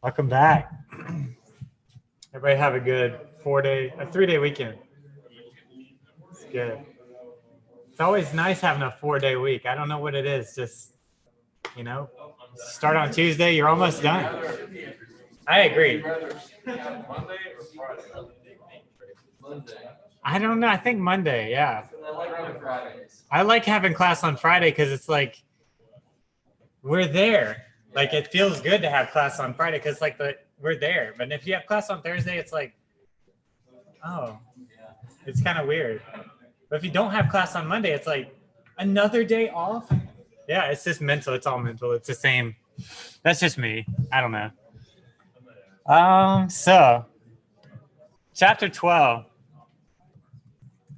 Welcome back. Everybody have a good 3-day weekend. It's good. It's always nice having a 4-day week. I don't know what it is. Just, start on Tuesday, you're almost done. I agree. I don't know. I think Monday, yeah. I like having class on Friday because it's like, we're there. Like, it feels good to have class on Friday because we're there. But if you have class on Thursday, it's like, oh, it's kind of weird. But if you don't have class on Monday, it's like another day off. Yeah, it's just mental. It's all mental. It's the same. That's just me. I don't know. So chapter 12.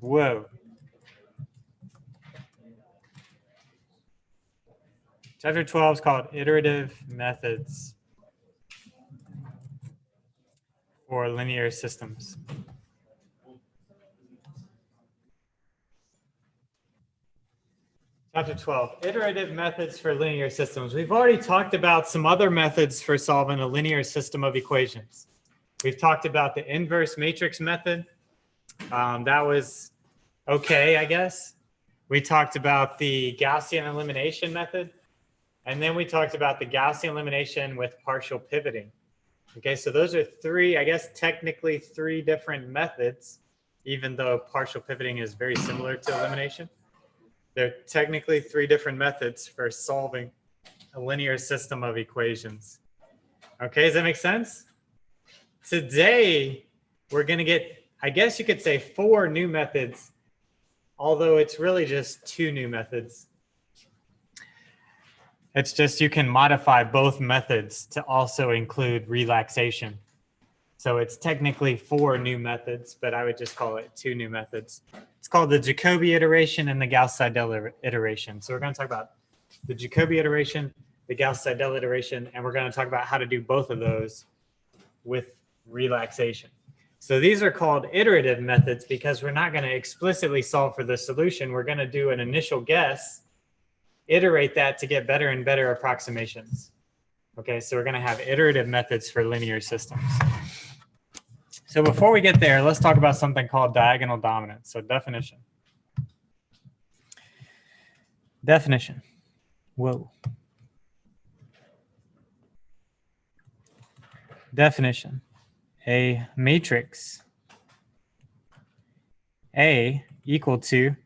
Whoa. Chapter 12 is called Iterative Methods for Linear Systems. Chapter 12, Iterative Methods for Linear Systems. We've already talked about some other methods for solving a linear system of equations. We've talked about the inverse matrix method. That was okay, I guess. We talked about the Gaussian elimination method. And then we talked about the Gaussian elimination with partial pivoting. Okay, so those are technically three different methods, even though partial pivoting is very similar to elimination. They're technically three different methods for solving a linear system of equations. Okay, does that make sense? Today, we're going to get, I guess you could say, 4 new methods, although it's really just 2 new methods. It's just you can modify both methods to also include relaxation. So it's technically 4 new methods, but I would just call it 2 new methods. It's called the Jacobi iteration and the Gauss-Seidel iteration. So we're going to talk about the Jacobi iteration, the Gauss-Seidel iteration, and we're going to talk about how to do both of those with relaxation. So these are called iterative methods because we're not going to explicitly solve for the solution. We're going to do an initial guess, iterate that to get better and better approximations. Okay, so we're going to have iterative methods for linear systems. So before we get there, let's talk about something called diagonal dominance. So definition. Definition. Whoa. Definition. A matrix A equal to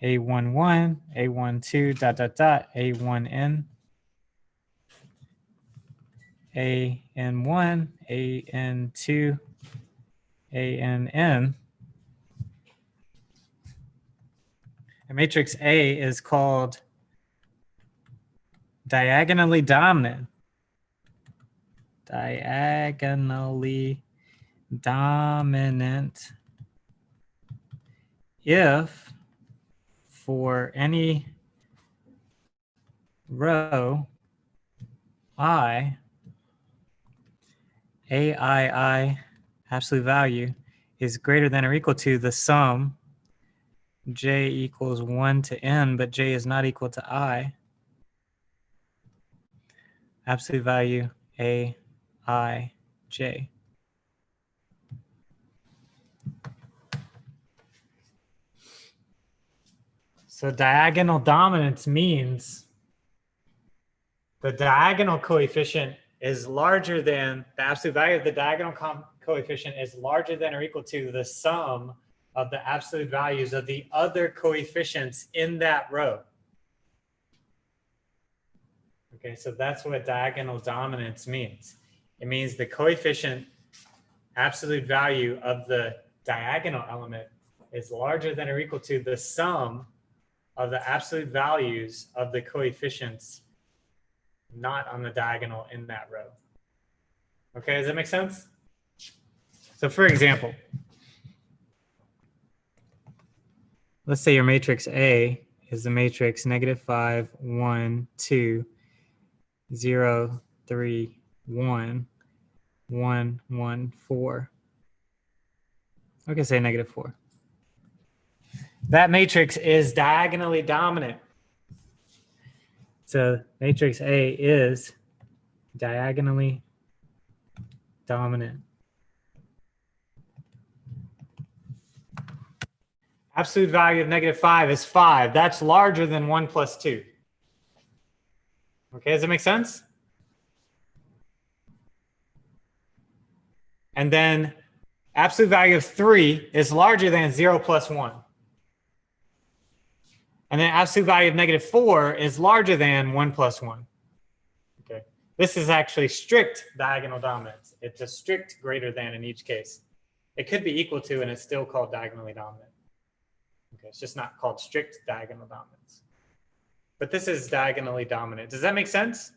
A11, A12, A1n, AN1, AN2, ANN. A matrix A is called diagonally dominant. Diagonally dominant if for any row I, AII absolute value is greater than or equal to the sum j equals 1 to n, but j is not equal to I. Absolute value AIJ. So diagonal dominance means the diagonal coefficient is larger than, the absolute value of the diagonal coefficient is larger than or equal to the sum of the absolute values of the other coefficients in that row. Okay, so that's what diagonal dominance means. It means the coefficient absolute value of the diagonal element is larger than or equal to the sum of the absolute values of the coefficients not on the diagonal in that row. Okay, does that make sense? So for example, let's say your matrix A is the matrix -5, 1, 2, 0, 3, 1, 1, 1, 4. Okay, say -4. That matrix is diagonally dominant. So matrix A is diagonally dominant. Absolute value of -5 is 5. That's larger than 1 plus 2. Okay, does that make sense? And then absolute value of 3 is larger than 0 plus 1. And then absolute value of -4 is larger than 1 plus 1. Okay, this is actually strict diagonal dominance. It's a strict greater than in each case. It could be equal to, and it's still called diagonally dominant. Okay, it's just not called strict diagonal dominance. But this is diagonally dominant. Does that make sense?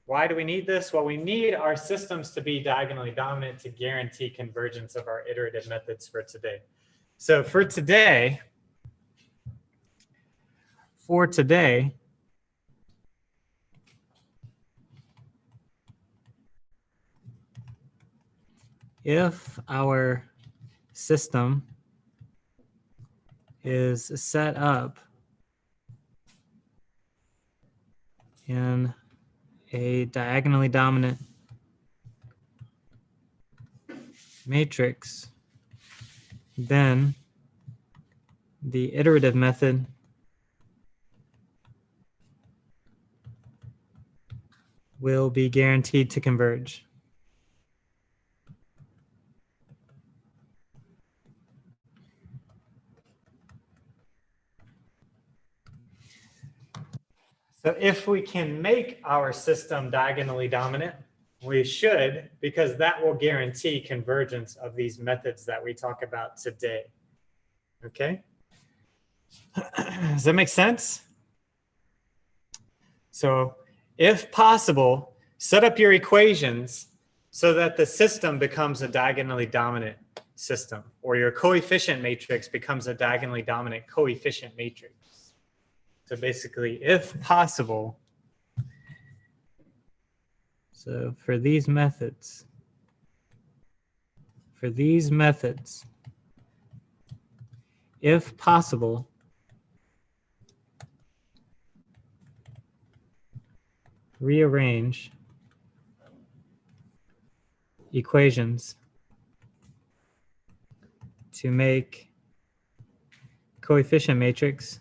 Why do we need this? Well, we need our systems to be diagonally dominant to guarantee convergence of our iterative methods for today. So for today, if our system is set up in a diagonally dominant matrix, then the iterative method will be guaranteed to converge. So if we can make our system diagonally dominant, we should, because that will guarantee convergence of these methods that we talk about today. Okay? Does that make sense? So if possible, set up your equations so that the system becomes a diagonally dominant system, or your coefficient matrix becomes a diagonally dominant coefficient matrix. So basically, if possible, so for these methods, if possible, rearrange equations to make coefficient matrix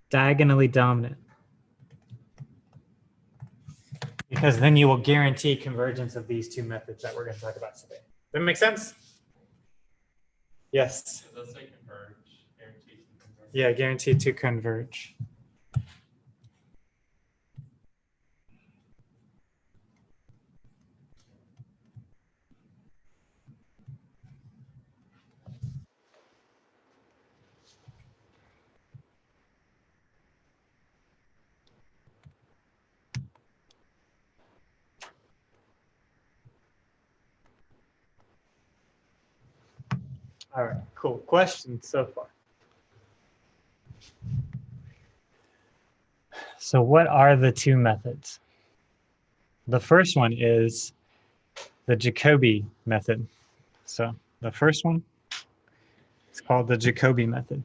diagonally dominant, because then you will guarantee convergence of these two methods that we're going to talk about today. Does that make sense? Yes. Does that say converge? Guaranteed to converge? Yeah, guaranteed to converge. All right, cool. Questions so far? So what are the two methods? The first one is the Jacobi method. So the first one, it's called the Jacobi method.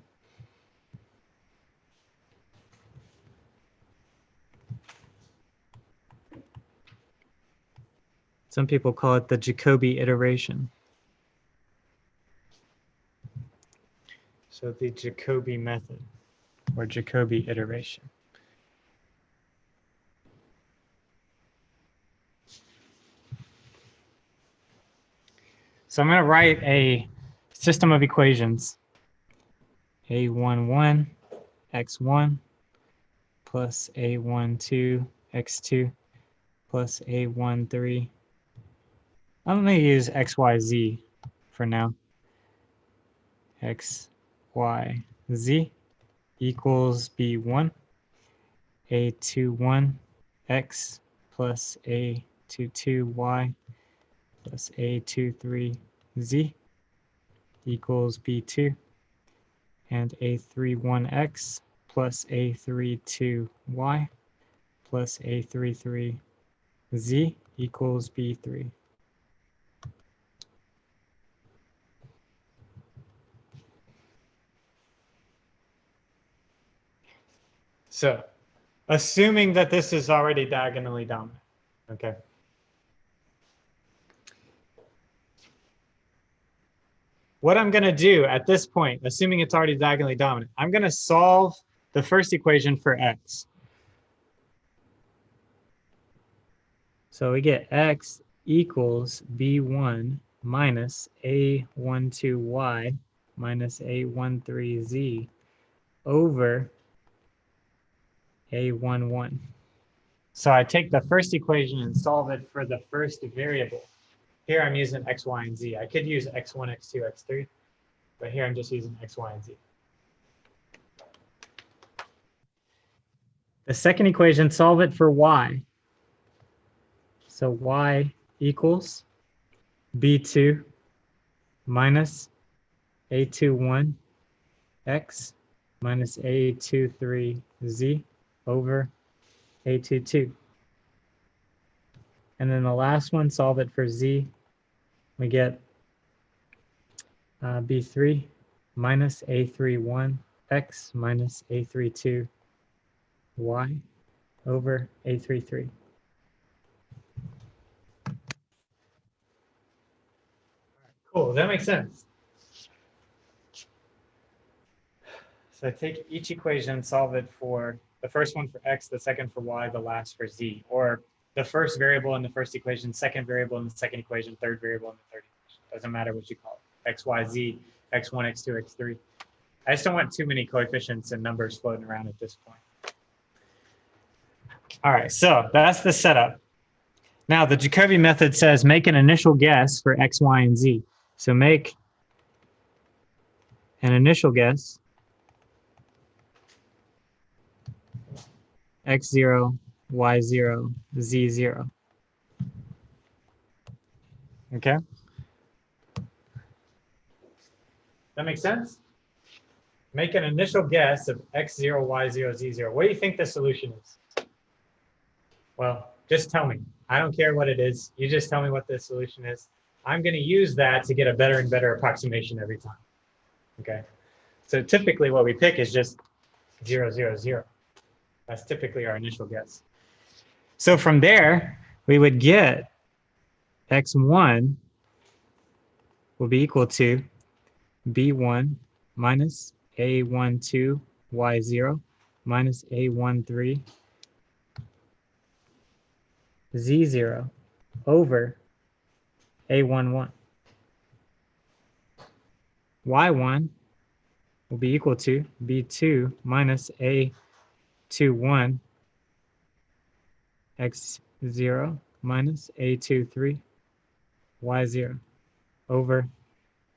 Some people call it the Jacobi iteration. So the Jacobi method or Jacobi iteration. So I'm going to write a system of equations. A11 x1 plus A12 x2 plus A13. I'm going to use XYZ for now. XYZ equals B1, A21 x plus A22 y plus A23 z equals B2, and A31 x plus A32 y plus A33 z equals B3. So assuming that this is already diagonally dominant. Okay. What I'm going to do at this point, assuming it's already diagonally dominant, I'm going to solve the first equation for x. So we get x equals b1 minus a12y minus a13z over a11. So I take the first equation and solve it for the first variable. Here I'm using x, y, and z. I could use x1, x2, x3, but here I'm just using x, y, and z. The second equation, solve it for y. So y equals b2 minus a21 x minus a23 z over a22. And then the last one, solve it for z. We get b3 minus a31 x minus a32 y over a33. Cool, does that make sense? So I take each equation, solve it for the first one for x, the second for y, the last for z, or the first variable in the first equation, second variable in the second equation, third variable in the third equation. Doesn't matter what you call it, x, y, z, x1, x2, x3. I just don't want too many coefficients and numbers floating around at this point. All right, so that's the setup. Now the Jacobi method says make an initial guess for x, y, and z. So make an initial guess x0, y0, z0. Okay? That makes sense? Make an initial guess of x0, y0, z0. What do you think the solution is? Well, just tell me. I don't care what it is. You just tell me what the solution is. I'm going to use that to get a better and better approximation every time. Okay? So typically what we pick is just 0, 0, 0. That's typically our initial guess. So from there, we would get x1 will be equal to b1 minus a12 y0 minus a13 z0 over a11. y1 will be equal to b2 minus a21 x0 minus a23 y0 over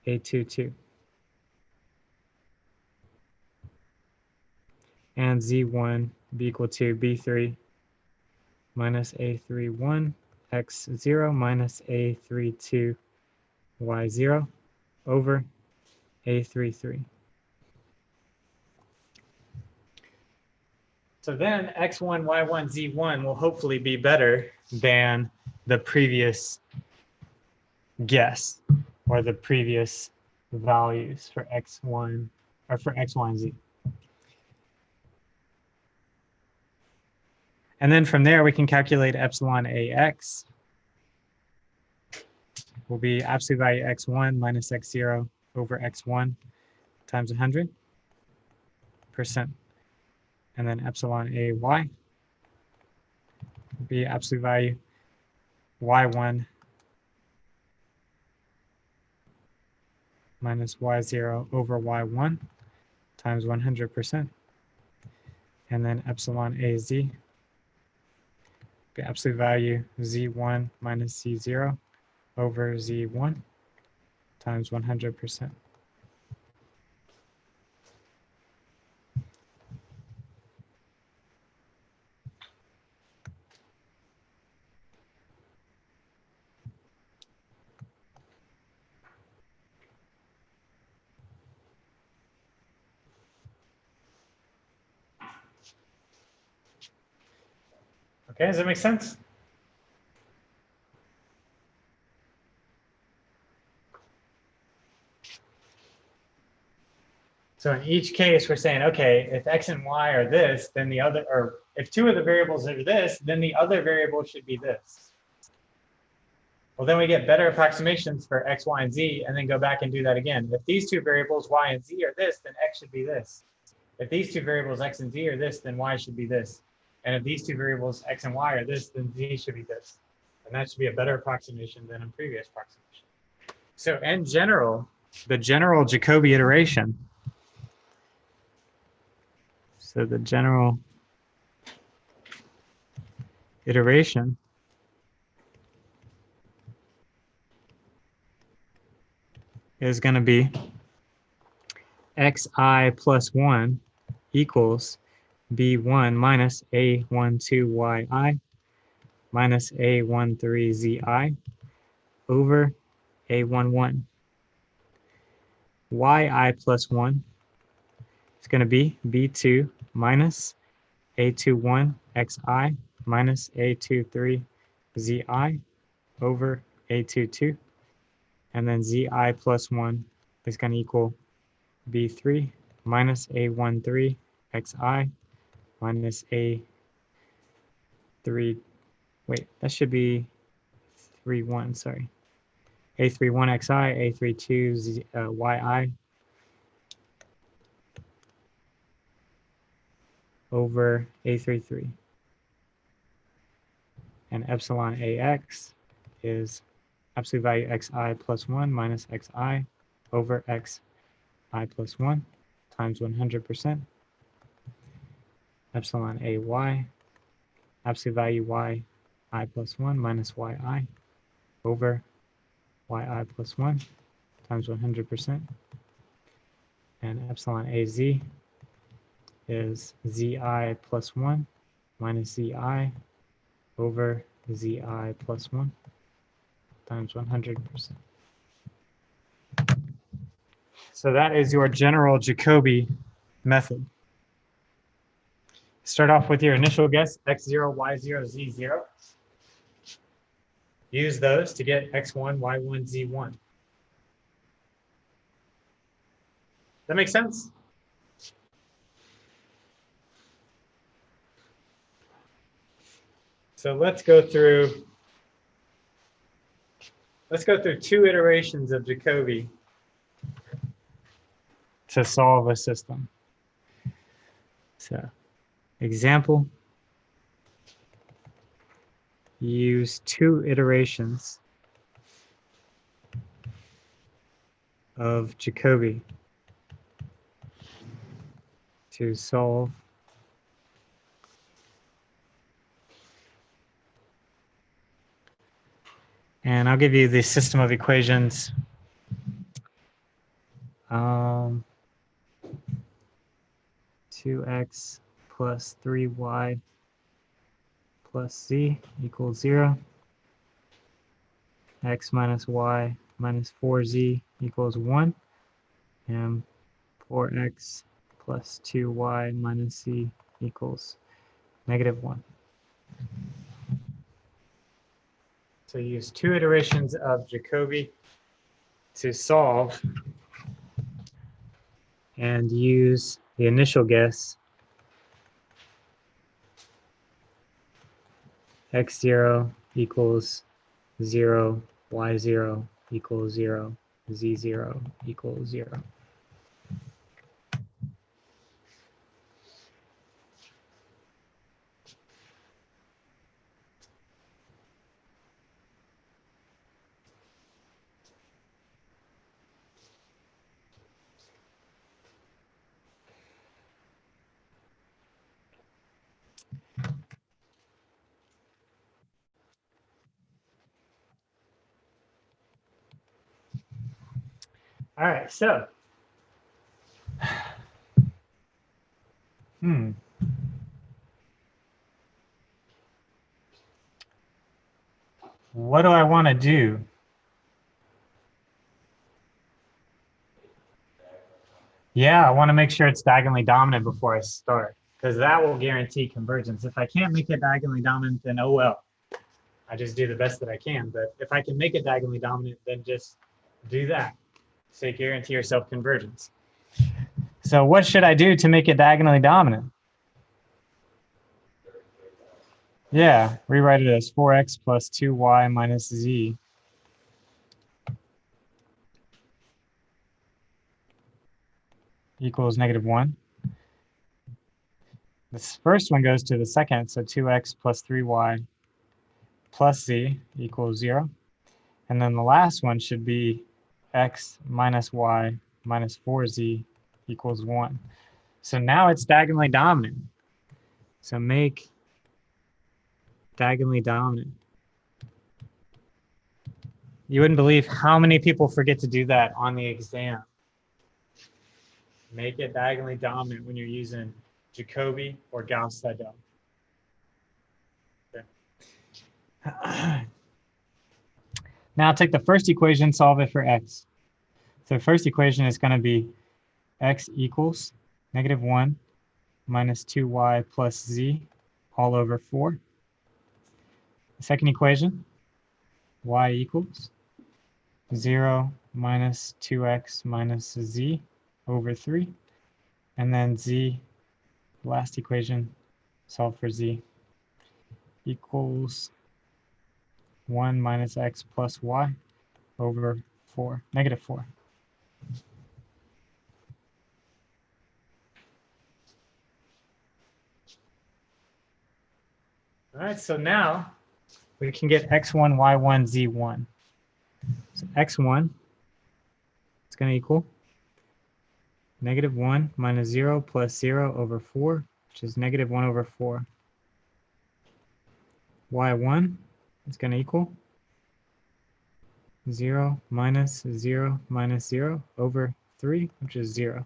a22. And z1 be equal to b3 minus a31 x0 minus a32 y0 over a33. So then x1, y1, z1 will hopefully be better than the previous guess or the previous values for x1 or for x, y, and z. And then from there, we can calculate epsilon ax will be absolute value x1 minus x0 over x1 times 100%. And then epsilon ay will be absolute value y1 minus y0 over y1 times 100%. And then epsilon az be absolute value z1 minus z0 over z1 times 100%. Okay, does that make sense? So in each case, we're saying, okay, if X and Y are this, then the other, or if two of the variables are this, then the other variable should be this. Well, then we get better approximations for X, Y, and Z, and then go back and do that again. If these two variables, Y and Z, are this, then X should be this. If these two variables, X and Z, are this, then Y should be this. And if these two variables, X and Y, are this, then Z should be this. And that should be a better approximation than a previous approximation. So in general, the general Jacobi iteration, so the general iteration is going to be xi plus 1 equals b1 minus a12yi minus a13zi over a11. Yi plus 1 is going to be b2 minus a21 xi minus a23 zi over a22. And then zi plus 1 is going to equal b3 minus a13 xi minus a3, wait, that should be 31, sorry. a31 xi, a32 yi over a33. And epsilon ax is absolute value xi plus 1 minus xi over xi plus 1 times 100%. Epsilon ay, absolute value y I plus 1 minus yi over yi plus 1 times 100%. And epsilon az is zi plus 1 minus zi over zi plus 1 times 100%. So that is your general Jacobi method. Start off with your initial guess, x0, y0, z0. Use those to get x1, y1, z1. That make sense? So let's go through two iterations of Jacobi to solve a system. So, example, use two iterations of Jacobi to solve and I'll give you the system of equations. 2x plus 3y plus z equals 0. X minus y minus 4z equals 1. And 4x plus 2y minus z equals -1. So use two iterations of Jacobi to solve and use the initial guess x0 equals 0, y0 equals 0, z0 equals 0. All right, so what do I want to do? Yeah, I want to make sure it's diagonally dominant before I start, because that will guarantee convergence. If I can't make it diagonally dominant, then oh well. I just do the best that I can. But if I can make it diagonally dominant, then just do that. So you guarantee yourself convergence. So what should I do to make it diagonally dominant? Yeah, rewrite it as 4x plus 2y minus z equals -1. This first one goes to the second, so 2x plus 3y plus z equals 0. And then the last one should be x minus y minus 4z equals 1. So now it's diagonally dominant. So make diagonally dominant. You wouldn't believe how many people forget to do that on the exam. Make it diagonally dominant when you're using Jacobi or Gauss-Seidel. Okay. Now take the first equation, solve it for x. So the first equation is going to be x equals -1 minus 2y plus z all over 4. The second equation, y equals 0 minus 2x minus z over 3. And then z, last equation, solve for z, equals 1 minus x plus y over 4, -4. All right, so now we can get x1, y1, z1. So x1 is going to equal -1 minus 0 plus 0 over 4, which is -1 over 4. y1 is going to equal 0 minus 0 minus 0 over 3, which is 0.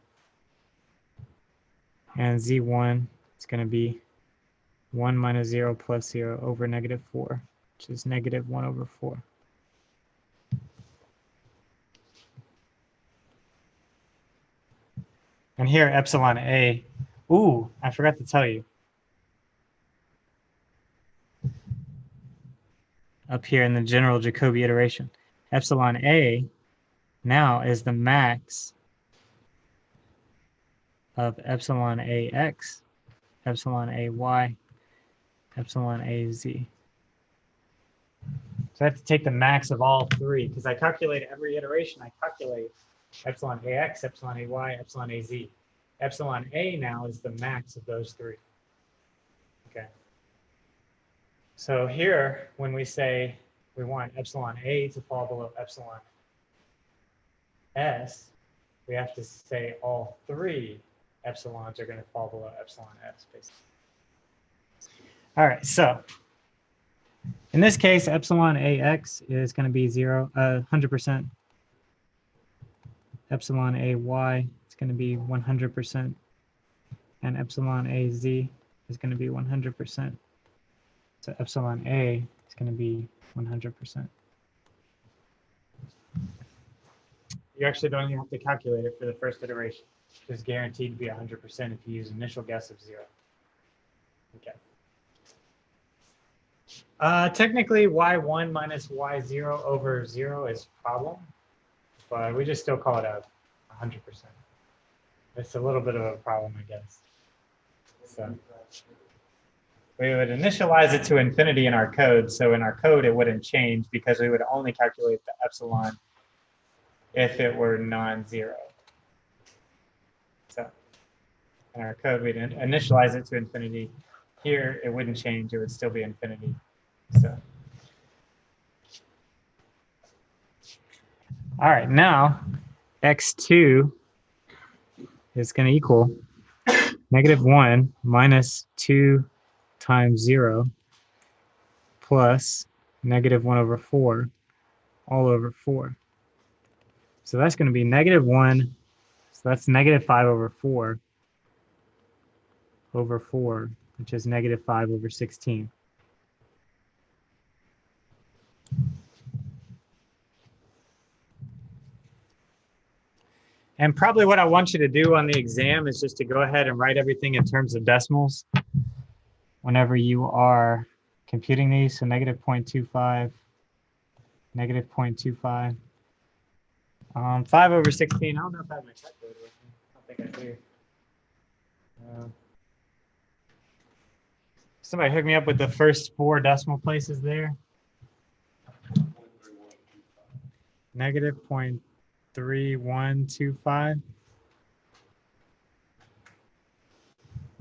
And z1 is going to be 1 minus 0 plus 0 over -4, which is -1 over 4. And here, epsilon A, ooh, I forgot to tell you. Up here in the general Jacobi iteration, epsilon A now is the max of epsilon AX, epsilon AY, epsilon AZ. So I have to take the max of all three, because I calculate every iteration, I calculate epsilon AX, epsilon AY, epsilon AZ. Epsilon A now is the max of those three. Okay. So here, when we say we want epsilon A to fall below epsilon S, we have to say all three epsilons are going to fall below epsilon S, basically. All right, so in this case, epsilon AX is going to be 100%. Epsilon AY is going to be 100%. And epsilon AZ is going to be 100%. So epsilon A is going to be 100%. You actually don't even have to calculate it for the first iteration. It's guaranteed to be 100% if you use initial guess of 0. Okay. Technically, y1 minus y0 over 0 is a problem, but we just still call it a 100%. It's a little bit of a problem, I guess. So we would initialize it to infinity in our code. So in our code, it wouldn't change because we would only calculate the epsilon if it were non-zero. So in our code, we'd initialize it to infinity. Here, it wouldn't change. It would still be infinity. So, all right, now x2 is going to equal -1 minus 2 times 0 plus -1 over 4 all over 4. So that's going to be -1. So that's -5 over 4 over 4, which is -5 over 16. And probably what I want you to do on the exam is just to go ahead and write everything in terms of decimals whenever you are computing these. So -0.25, -0.25. 5 over 16, I don't know if I have my calculator with me. I don't think I do. Somebody hook me up with the first 4 decimal places there. Negative 0.3125.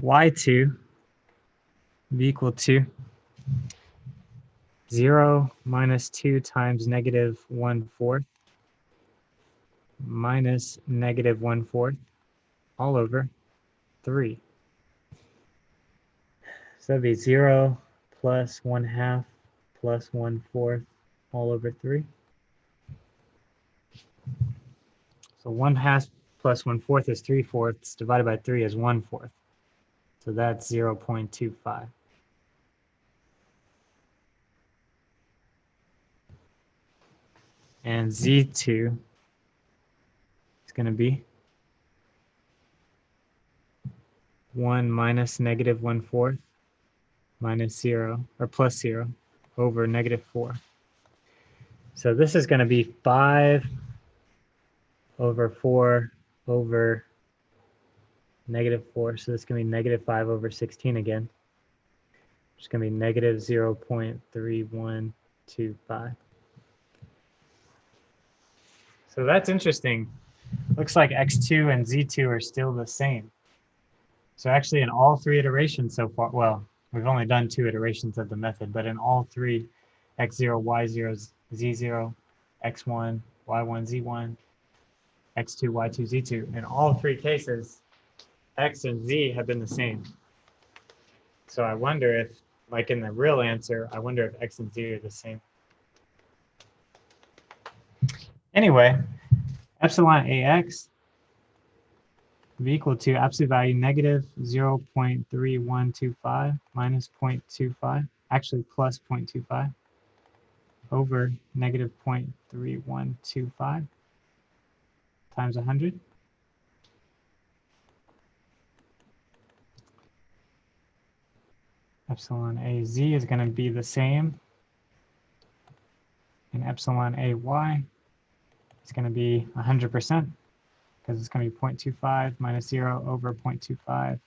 Y2 be equal to 0 minus 2 times negative 1/4 minus negative 1/4 all over 3. So that'd be 0 plus 1/2 plus 1/4 all over 3. So 1/2 plus 1/4 is 3/4 divided by 3 is 1/4. So that's 0.25. And Z2 is going to be 1 minus negative 1/4 minus 0 or plus 0 over negative 4. So this is going to be 5 over 4 over negative 4. So this is going to be negative 5 over 16 again. It's going to be negative 0.3125. So that's interesting. Looks like X2 and Z2 are still the same. So actually in all 3 iterations so far, well, we've only done 2 iterations of the method, but in all 3, X0, Y0, Z0, X1, Y1, Z1, X2, Y2, Z2, in all 3 cases, X and Z have been the same. So I wonder if, like in the real answer, I wonder if X and Z are the same. Anyway, epsilon AX be equal to absolute value negative 0.3125 minus 0.25, actually plus 0.25 over negative 0.3125 times 100. Epsilon AZ is going to be the same. And epsilon AY is going to be 100%. Because it's going to be 0.25 minus 0 over 0.25.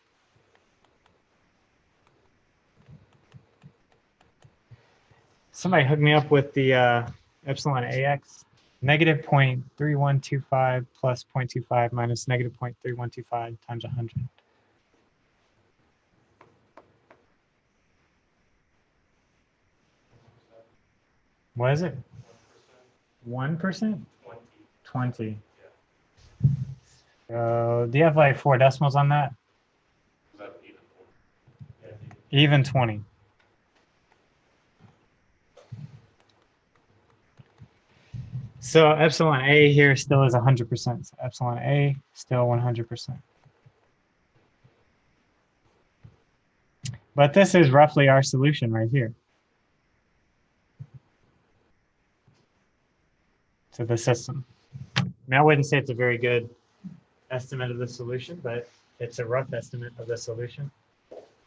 Somebody hook me up with the epsilon AX. Negative 0.3125 plus 0.25 minus negative 0.3125 times 100. What is it? 1%? 20. So do you have like 4 decimals on that? Even 20. So epsilon A here still is 100%. So epsilon A still 100%. But this is roughly our solution right here to the system. I mean, I wouldn't say it's a very good estimate of the solution, but it's a rough estimate of the solution.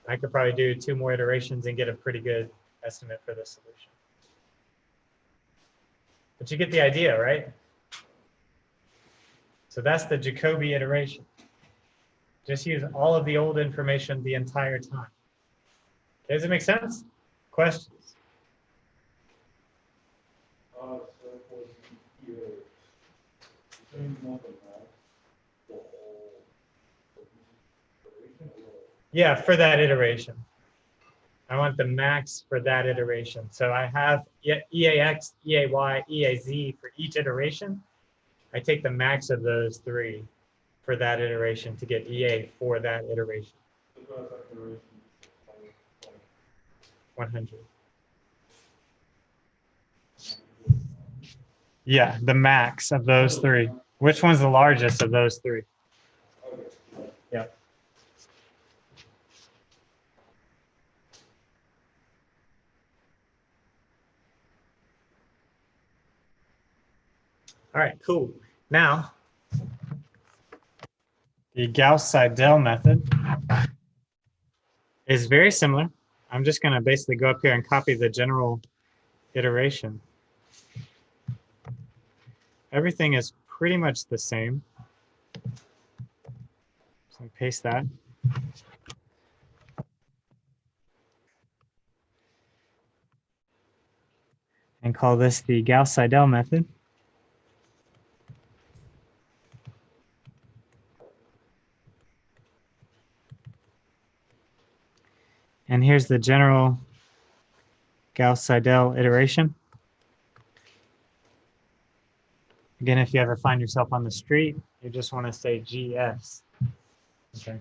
I could probably do 2 more iterations and get a pretty good estimate for the solution. But you get the idea, right? So that's the Jacobi iteration. Just use all of the old information the entire time. Does it make sense? Questions? Yeah, for that iteration. I want the max for that iteration. So I have EAX, EAY, EAZ for each iteration. I take the max of those 3 for that iteration to get EA for that iteration. 100. Yeah, the max of those 3. Which one's the largest of those 3? Yeah. All right, cool. Now, the Gauss-Seidel method is very similar. I'm just going to basically go up here and copy the general iteration. Everything is pretty much the same. So I paste that. And call this the Gauss-Seidel method. And here's the general Gauss-Seidel iteration. Again, if you ever find yourself on the street, you just want to say GS. Okay.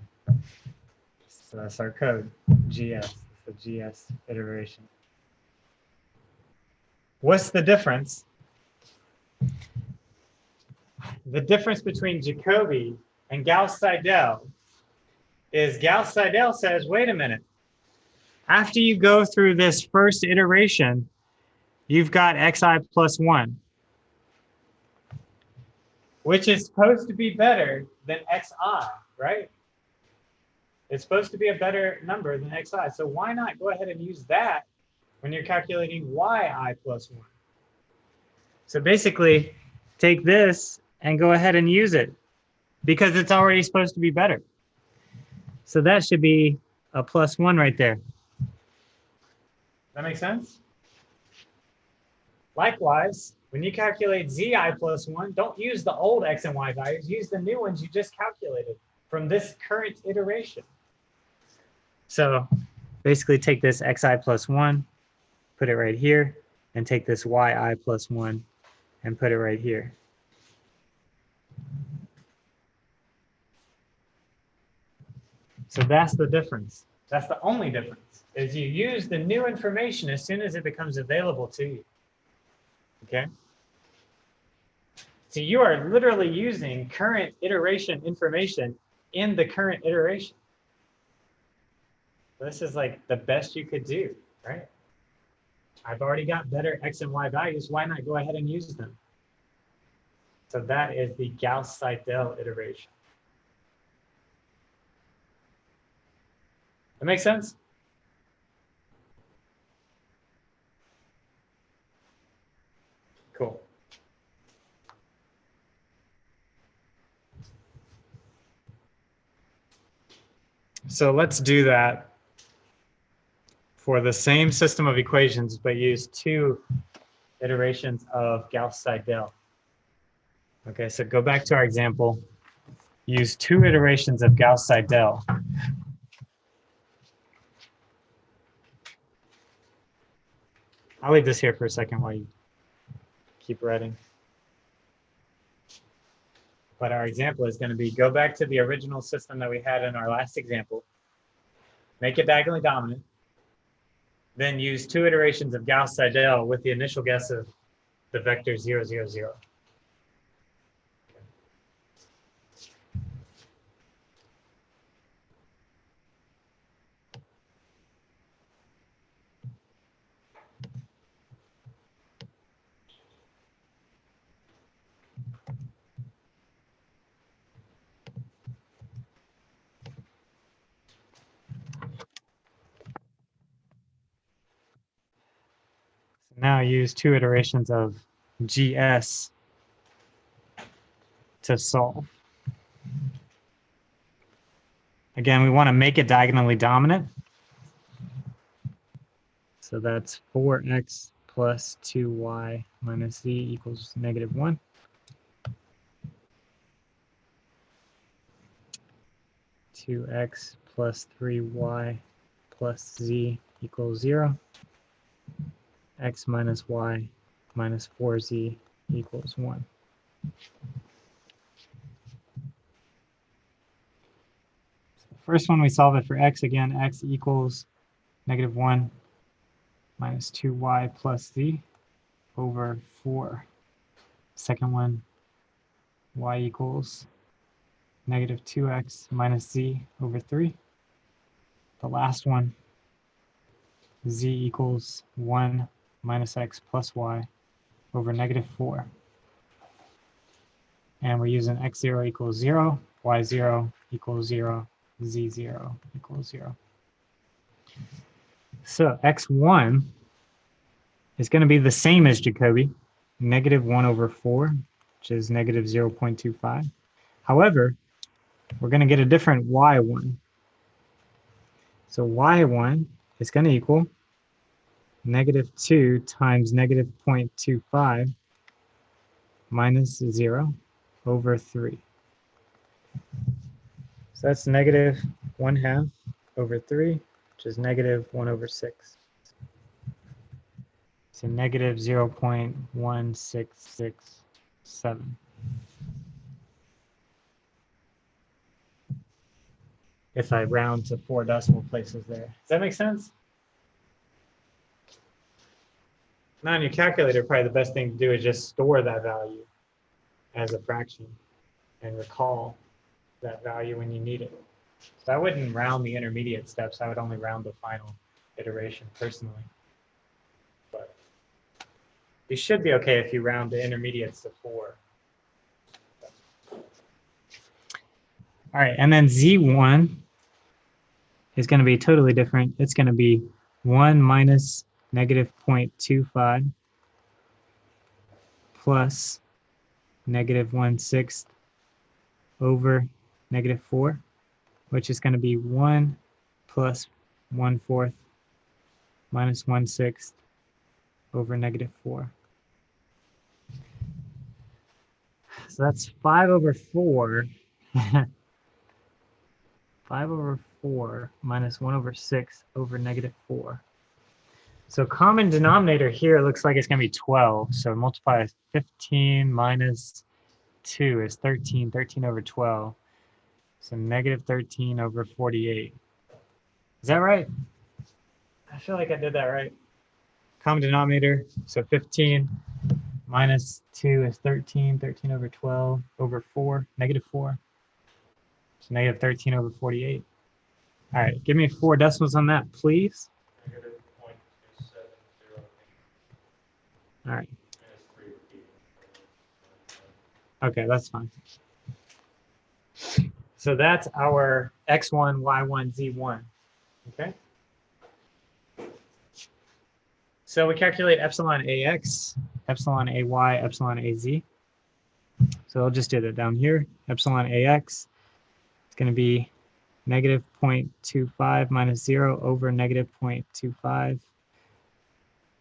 So that's our code, GS, the GS iteration. What's the difference? The difference between Jacobi and Gauss-Seidel is Gauss-Seidel says, wait a minute. After you go through this first iteration, you've got xi plus 1, which is supposed to be better than xi, right? It's supposed to be a better number than xi. So why not go ahead and use that when you're calculating yi plus 1? So basically, take this and go ahead and use it because it's already supposed to be better. So that should be a plus 1 right there. That make sense? Likewise, when you calculate zi plus 1, don't use the old x and y values. Use the new ones you just calculated from this current iteration. So basically take this xi plus 1, put it right here, and take this yi plus 1 and put it right here. So that's the difference. That's the only difference, is you use the new information as soon as it becomes available to you. Okay? So you are literally using current iteration information in the current iteration. This is like the best you could do, right? I've already got better x and y values. Why not go ahead and use them? So that is the Gauss-Seidel iteration. That makes sense? Cool. So let's do that for the same system of equations, but use 2 iterations of Gauss-Seidel. Okay, so go back to our example. Use 2 iterations of Gauss-Seidel. I'll leave this here for a second while you keep writing. But our example is going to be, go back to the original system that we had in our last example, make it diagonally dominant, then use 2 iterations of Gauss-Seidel with the initial guess of the vector 0, 0, 0. Now use 2 iterations of GS to solve. Again, we want to make it diagonally dominant. So that's 4x plus 2y minus z equals -1. Two x plus 3y plus z equals 0. X minus y minus 4z equals 1. So first one, we solve it for x again. X equals -1 minus 2y plus z over 4. Second one, y equals -2x minus z over 3. The last one, z equals 1 minus x plus y over -4. And we're using x0 equals 0, y0 equals 0, z0 equals 0. So x1 is going to be the same as Jacobi, -1 over 4, which is -0.25. However, we're going to get a different y1. So y1 is going to equal -2 times -0.25 minus 0 over 3. So that's -1/2 over 3, which is -1 over 6. So -0.1667. If I round to 4 decimal places there. Does that make sense? Now on your calculator, probably the best thing to do is just store that value as a fraction and recall that value when you need it. So I wouldn't round the intermediate steps. I would only round the final iteration personally. But you should be okay if you round the intermediates to 4. All right, and then Z1 is going to be totally different. It's going to be 1 minus -0.25 plus -1/6 over -4, which is going to be 1 plus 1/4 minus 1/6 over -4. So that's 5 over 4. 5 over 4 minus 1 over 6 over -4. So common denominator here looks like it's going to be 12. So multiply 15 minus 2 is 13. 13 over 12. So -13 over 48. Is that right? I feel like I did that right. Common denominator, so 15 minus 2 is 13. 13 over 12 over 4, -4. So -13 over 48. All right, give me 4 decimals on that, please. -0.270. All right. -3 repeating. Okay, that's fine. So that's our x1, y1, z1. Okay. So we calculate epsilon ax, epsilon ay, epsilon az. So I'll just do that down here. Epsilon ax is going to be -0.25 minus 0 over -0.25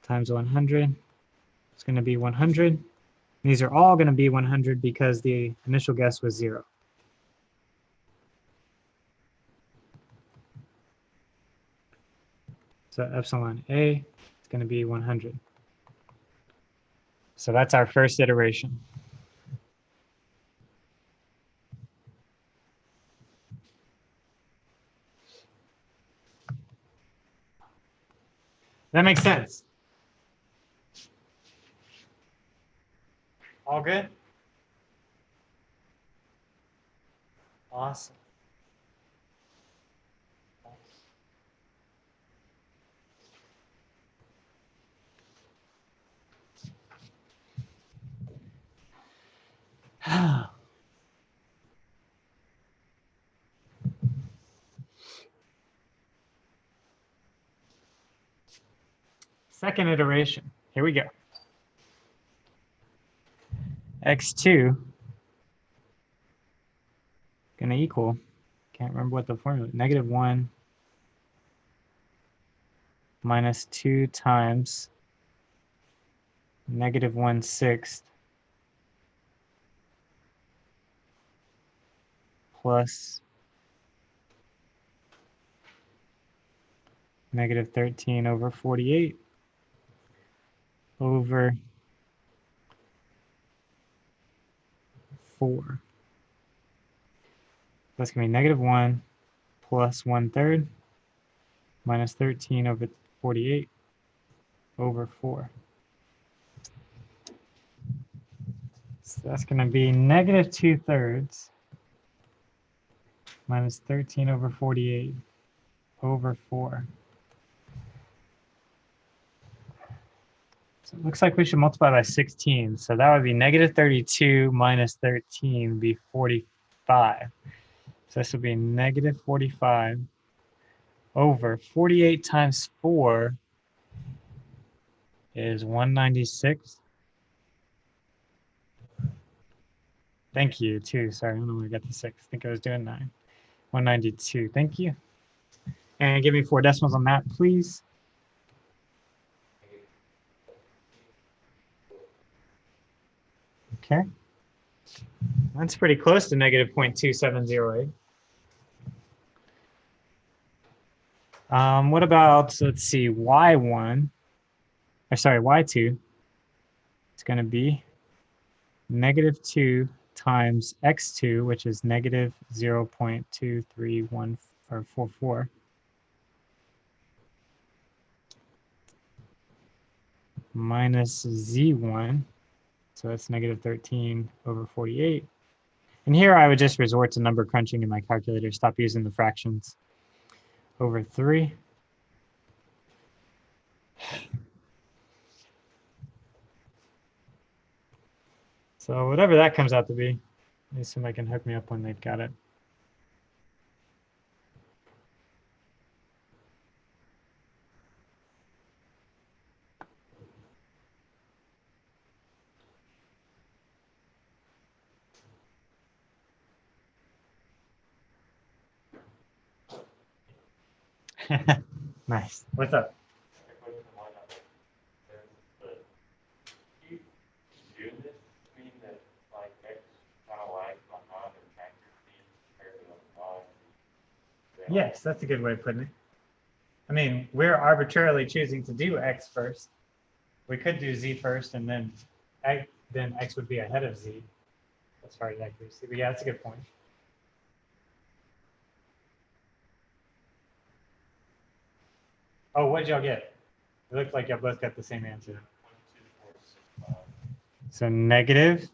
times 100. It's going to be 100. These are all going to be 100 because the initial guess was 0. So epsilon A is going to be 100. So that's our first iteration. That makes sense. All good? Awesome. Second iteration. Here we go. X2 going to equal, can't remember what the formula, -1 minus 2 times -1/6 plus -13 over 48 over 4. That's going to be -1 plus 1/3 minus 13 over 48 over 4. So that's going to be -2/3 minus 13 over 48 over 4. So it looks like we should multiply by 16. So that would be -32 minus 13 would be 45. So this would be -45 over 48 times 4 is 196. Thank you, 2. Sorry, I don't know where I got the 6. I think I was doing 9. 192. Thank you. And give me 4 decimals on that, please. Okay. That's pretty close to negative 0.2708. What about, let's see, y1, or sorry, y2. It's going to be negative 2 times x2, which is negative 0.2344, minus z1, so that's negative 13/48. And here I would just resort to number crunching in my calculator, stop using the fractions, over 3. So whatever that comes out to be, let me see if I can hook me up when they've got it. Nice. What's up? Yes, that's a good way of putting it. I mean, we're arbitrarily choosing to do x first. We could do z first, and then x would be ahead of z as far as accuracy. But yeah, that's a good point. Oh, what did y'all get? It looks like y'all both got the same answer. So negative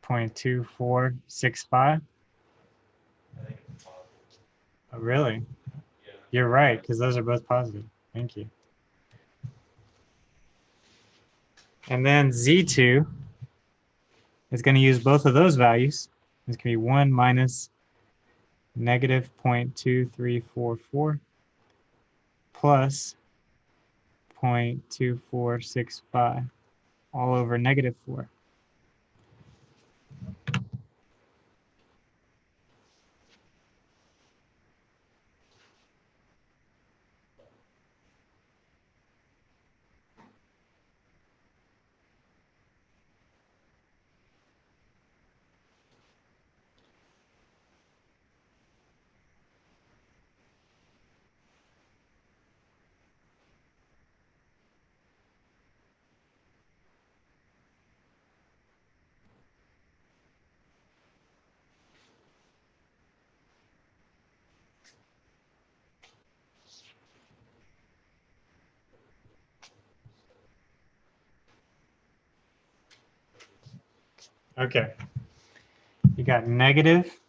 0.2465. Oh, really? Yeah. You're right, because those are both positive. Thank you. And then z2 is going to use both of those values. It's going to be 1 minus negative 0.2344 plus 0.2465 all over negative 4. Okay. You got negative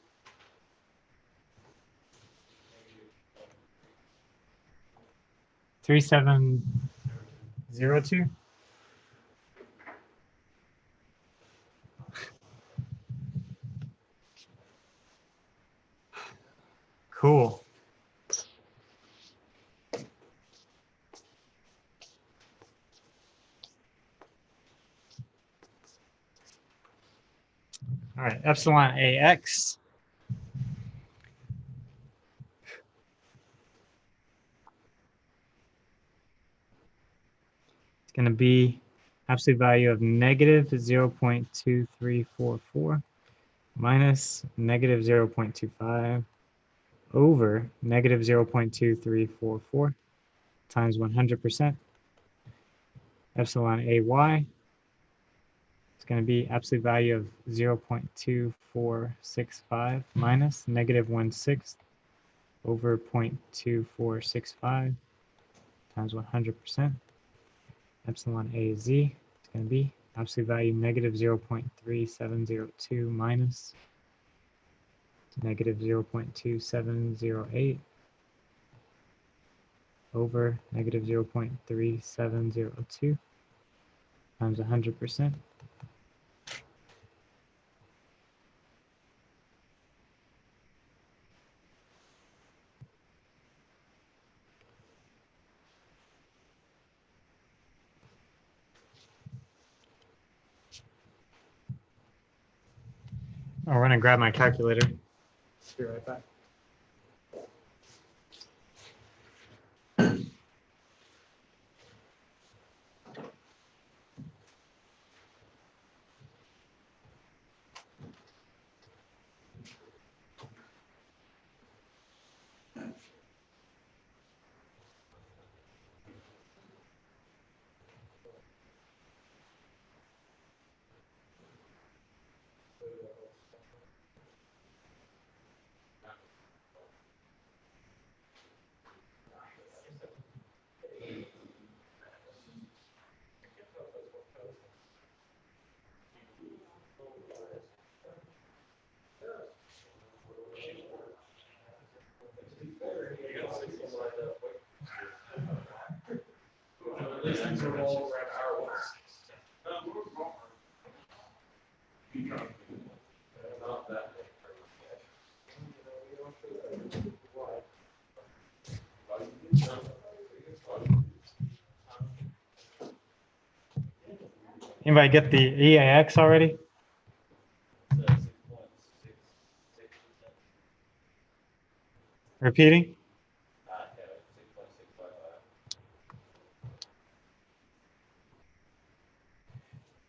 3702. Cool. All right, epsilon AX. It's going to be absolute value of negative 0.2344 minus negative 0.25 over negative 0.2344 times 100%. Epsilon AY is going to be absolute value of 0.2465 minus negative 1/6 over 0.2465 times 100%. Epsilon AZ is going to be absolute value negative 0.3702 minus negative 0.2708 over negative 0.3702 times 100%. Oh, we're going to grab my calculator. Be right back. At least these are all around our ones. Not that big. Anybody get the EAX already? Repeating?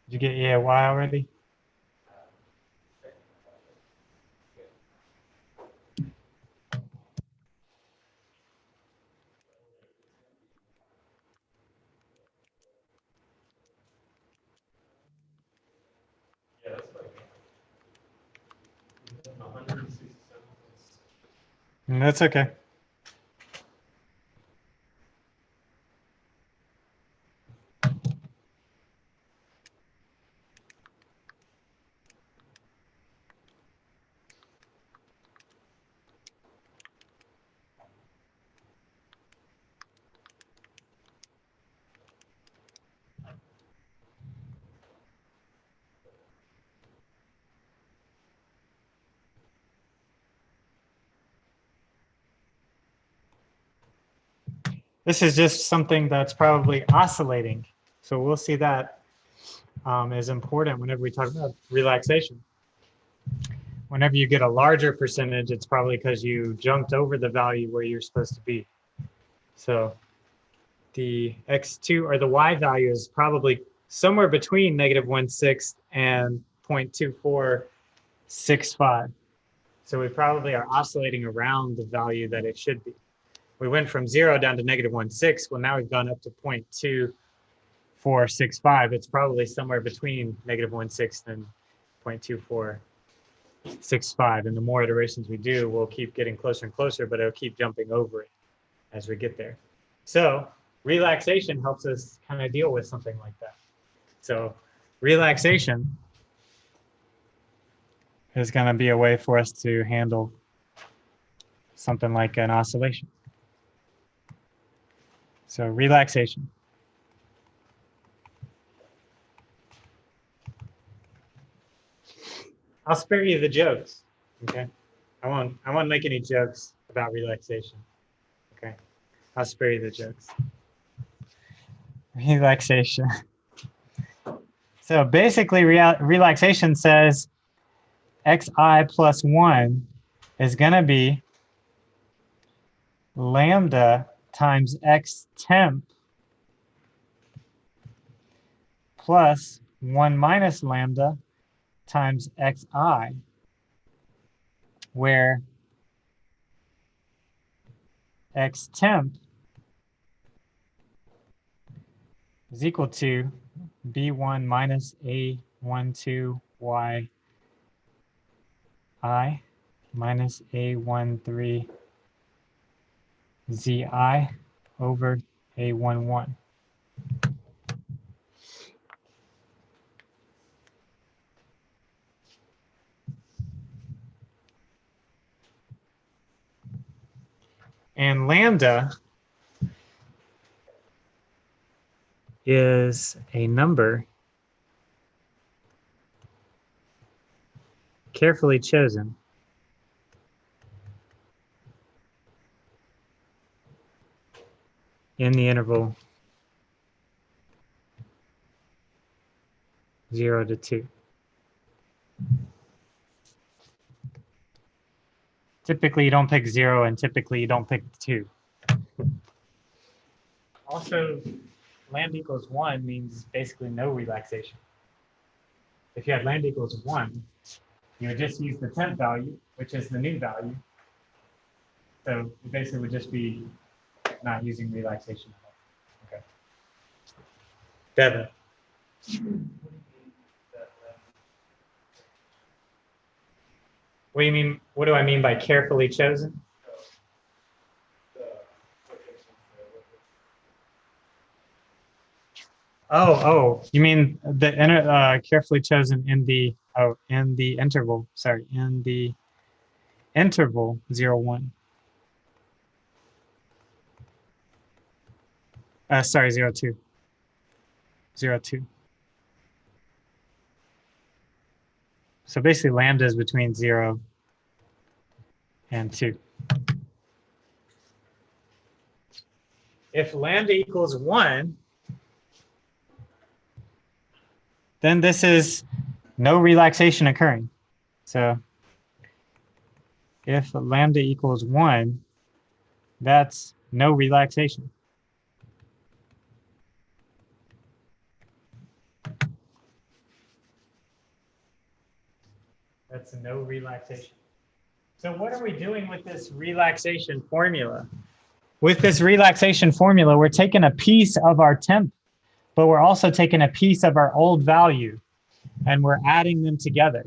Did you get EAY already? Yeah, that's like 167. That's okay. This is just something that's probably oscillating. So we'll see that is important whenever we talk about relaxation. Whenever you get a larger percentage, it's probably because you jumped over the value where you're supposed to be. So the x2 or the y value is probably somewhere between -1/6 and 0.2465. So we probably are oscillating around the value that it should be. We went from 0 down to -1/6. Well, now we've gone up to 0.2465. It's probably somewhere between -1/6 and 0.2465. And the more iterations we do, we'll keep getting closer and closer, but it'll keep jumping over it as we get there. So relaxation helps us kind of deal with something like that. So relaxation is going to be a way for us to handle something like an oscillation. So relaxation. I'll spare you the jokes, okay? I won't make any jokes about relaxation, okay? I'll spare you the jokes. Relaxation. So basically, relaxation says xi plus 1 is going to be lambda times x temp plus 1 minus lambda times xi, where x temp is equal to b1 minus a12 y I minus a13 zi over a11. And lambda is a number carefully chosen in the interval 0 to 2. Typically, you don't pick 0, and typically, you don't pick 2. Also, lambda equals 1 means basically no relaxation. If you had lambda equals 1, you would just use the temp value, which is the new value. So it basically would just be not using relaxation at all. Okay. Devin. What do you mean? What do I mean by carefully chosen? Oh, you mean the carefully chosen in the interval. Sorry, in the interval 0, 1. Sorry, 0, 2. 0, 2. So basically lambda is between 0 and 2. If lambda equals 1, then this is no relaxation occurring. So if lambda equals 1, that's no relaxation. That's no relaxation. So what are we doing with this relaxation formula? With this relaxation formula, we're taking a piece of our temp, but we're also taking a piece of our old value, and we're adding them together.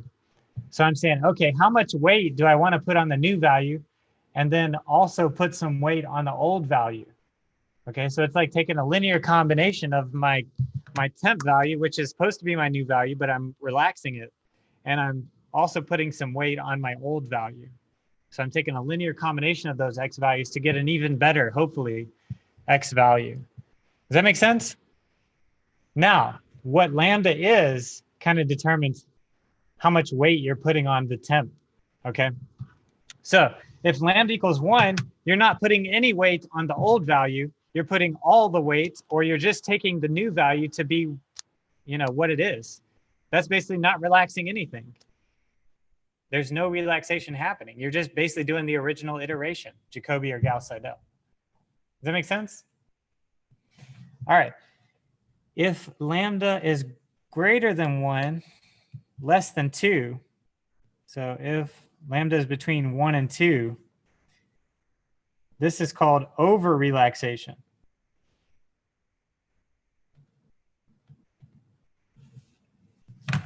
So I'm saying, okay, how much weight do I want to put on the new value, and then also put some weight on the old value? Okay, so it's like taking a linear combination of my temp value, which is supposed to be my new value, but I'm relaxing it, and I'm also putting some weight on my old value. So I'm taking a linear combination of those x values to get an even better, hopefully, x value. Does that make sense? Now, what lambda is kind of determines how much weight you're putting on the temp, okay? So if lambda equals 1, you're not putting any weight on the old value. You're putting all the weight, or you're just taking the new value to be, you know, what it is. That's basically not relaxing anything. There's no relaxation happening. You're just basically doing the original iteration, Jacobi or Gauss-Seidel. Does that make sense? All right. If lambda is greater than 1, less than 2, so if lambda is between 1 and 2, this is called over-relaxation.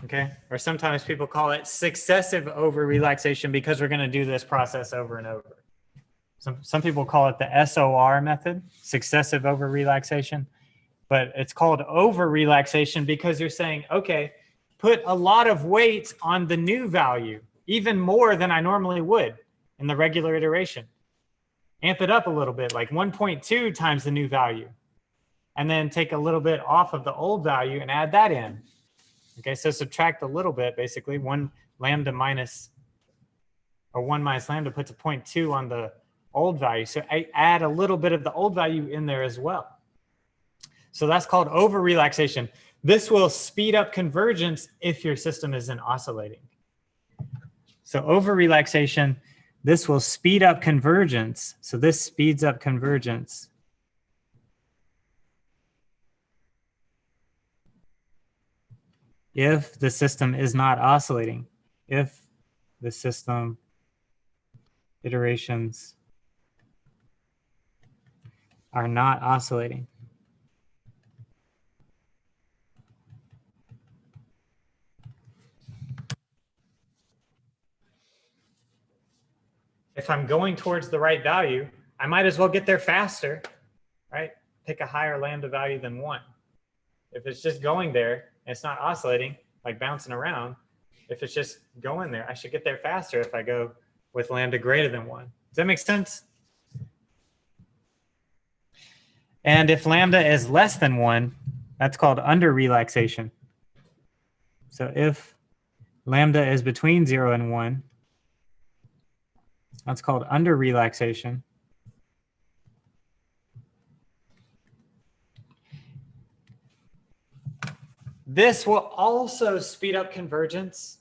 Okay, or sometimes people call it successive over-relaxation because we're going to do this process over and over. Some people call it the SOR method, successive over-relaxation, but it's called over-relaxation because you're saying, okay, put a lot of weight on the new value, even more than I normally would in the regular iteration. Amp it up a little bit, like 1.2 times the new value, and then take a little bit off of the old value and add that in. Okay, so subtract a little bit, basically 1 lambda minus, or 1 minus lambda puts a 0.2 on the old value. So I add a little bit of the old value in there as well. So that's called over-relaxation. This will speed up convergence if your system isn't oscillating. So over-relaxation, this will speed up convergence. So this speeds up convergence. If the system is not oscillating, if the system iterations are not oscillating. If I'm going towards the right value, I might as well get there faster, right? Pick a higher lambda value than 1. If it's just going there, and it's not oscillating, like bouncing around, if it's just going there, I should get there faster if I go with lambda greater than 1. Does that make sense? And if lambda is less than 1, that's called under-relaxation. So if lambda is between 0 and 1, that's called under-relaxation. This will also speed up convergence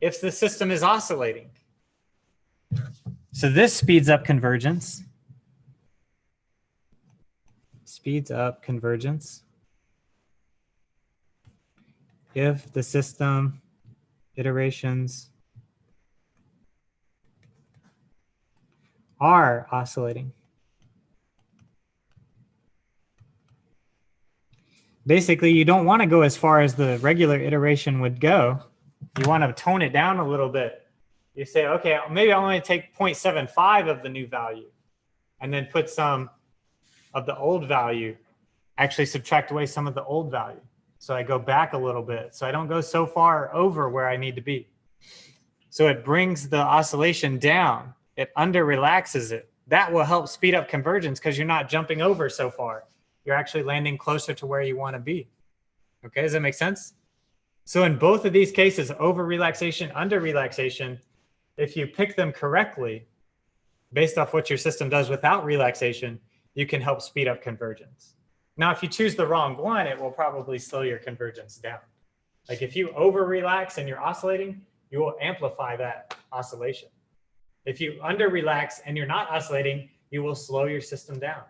if the system is oscillating. So this speeds up convergence. Speeds up convergence if the system iterations are oscillating. Basically, you don't want to go as far as the regular iteration would go. You want to tone it down a little bit. You say, okay, maybe I'll only take 0.75 of the new value and then put some of the old value, actually subtract away some of the old value. So I go back a little bit. So I don't go so far over where I need to be. So it brings the oscillation down. It under-relaxes it. That will help speed up convergence because you're not jumping over so far. You're actually landing closer to where you want to be. Okay, does that make sense? So in both of these cases, over relaxation, under relaxation, if you pick them correctly, based off what your system does without relaxation, you can help speed up convergence. Now, if you choose the wrong one, it will probably slow your convergence down. Like if you over relax and you're oscillating, you will amplify that oscillation. If you under relax and you're not oscillating, you will slow your system down.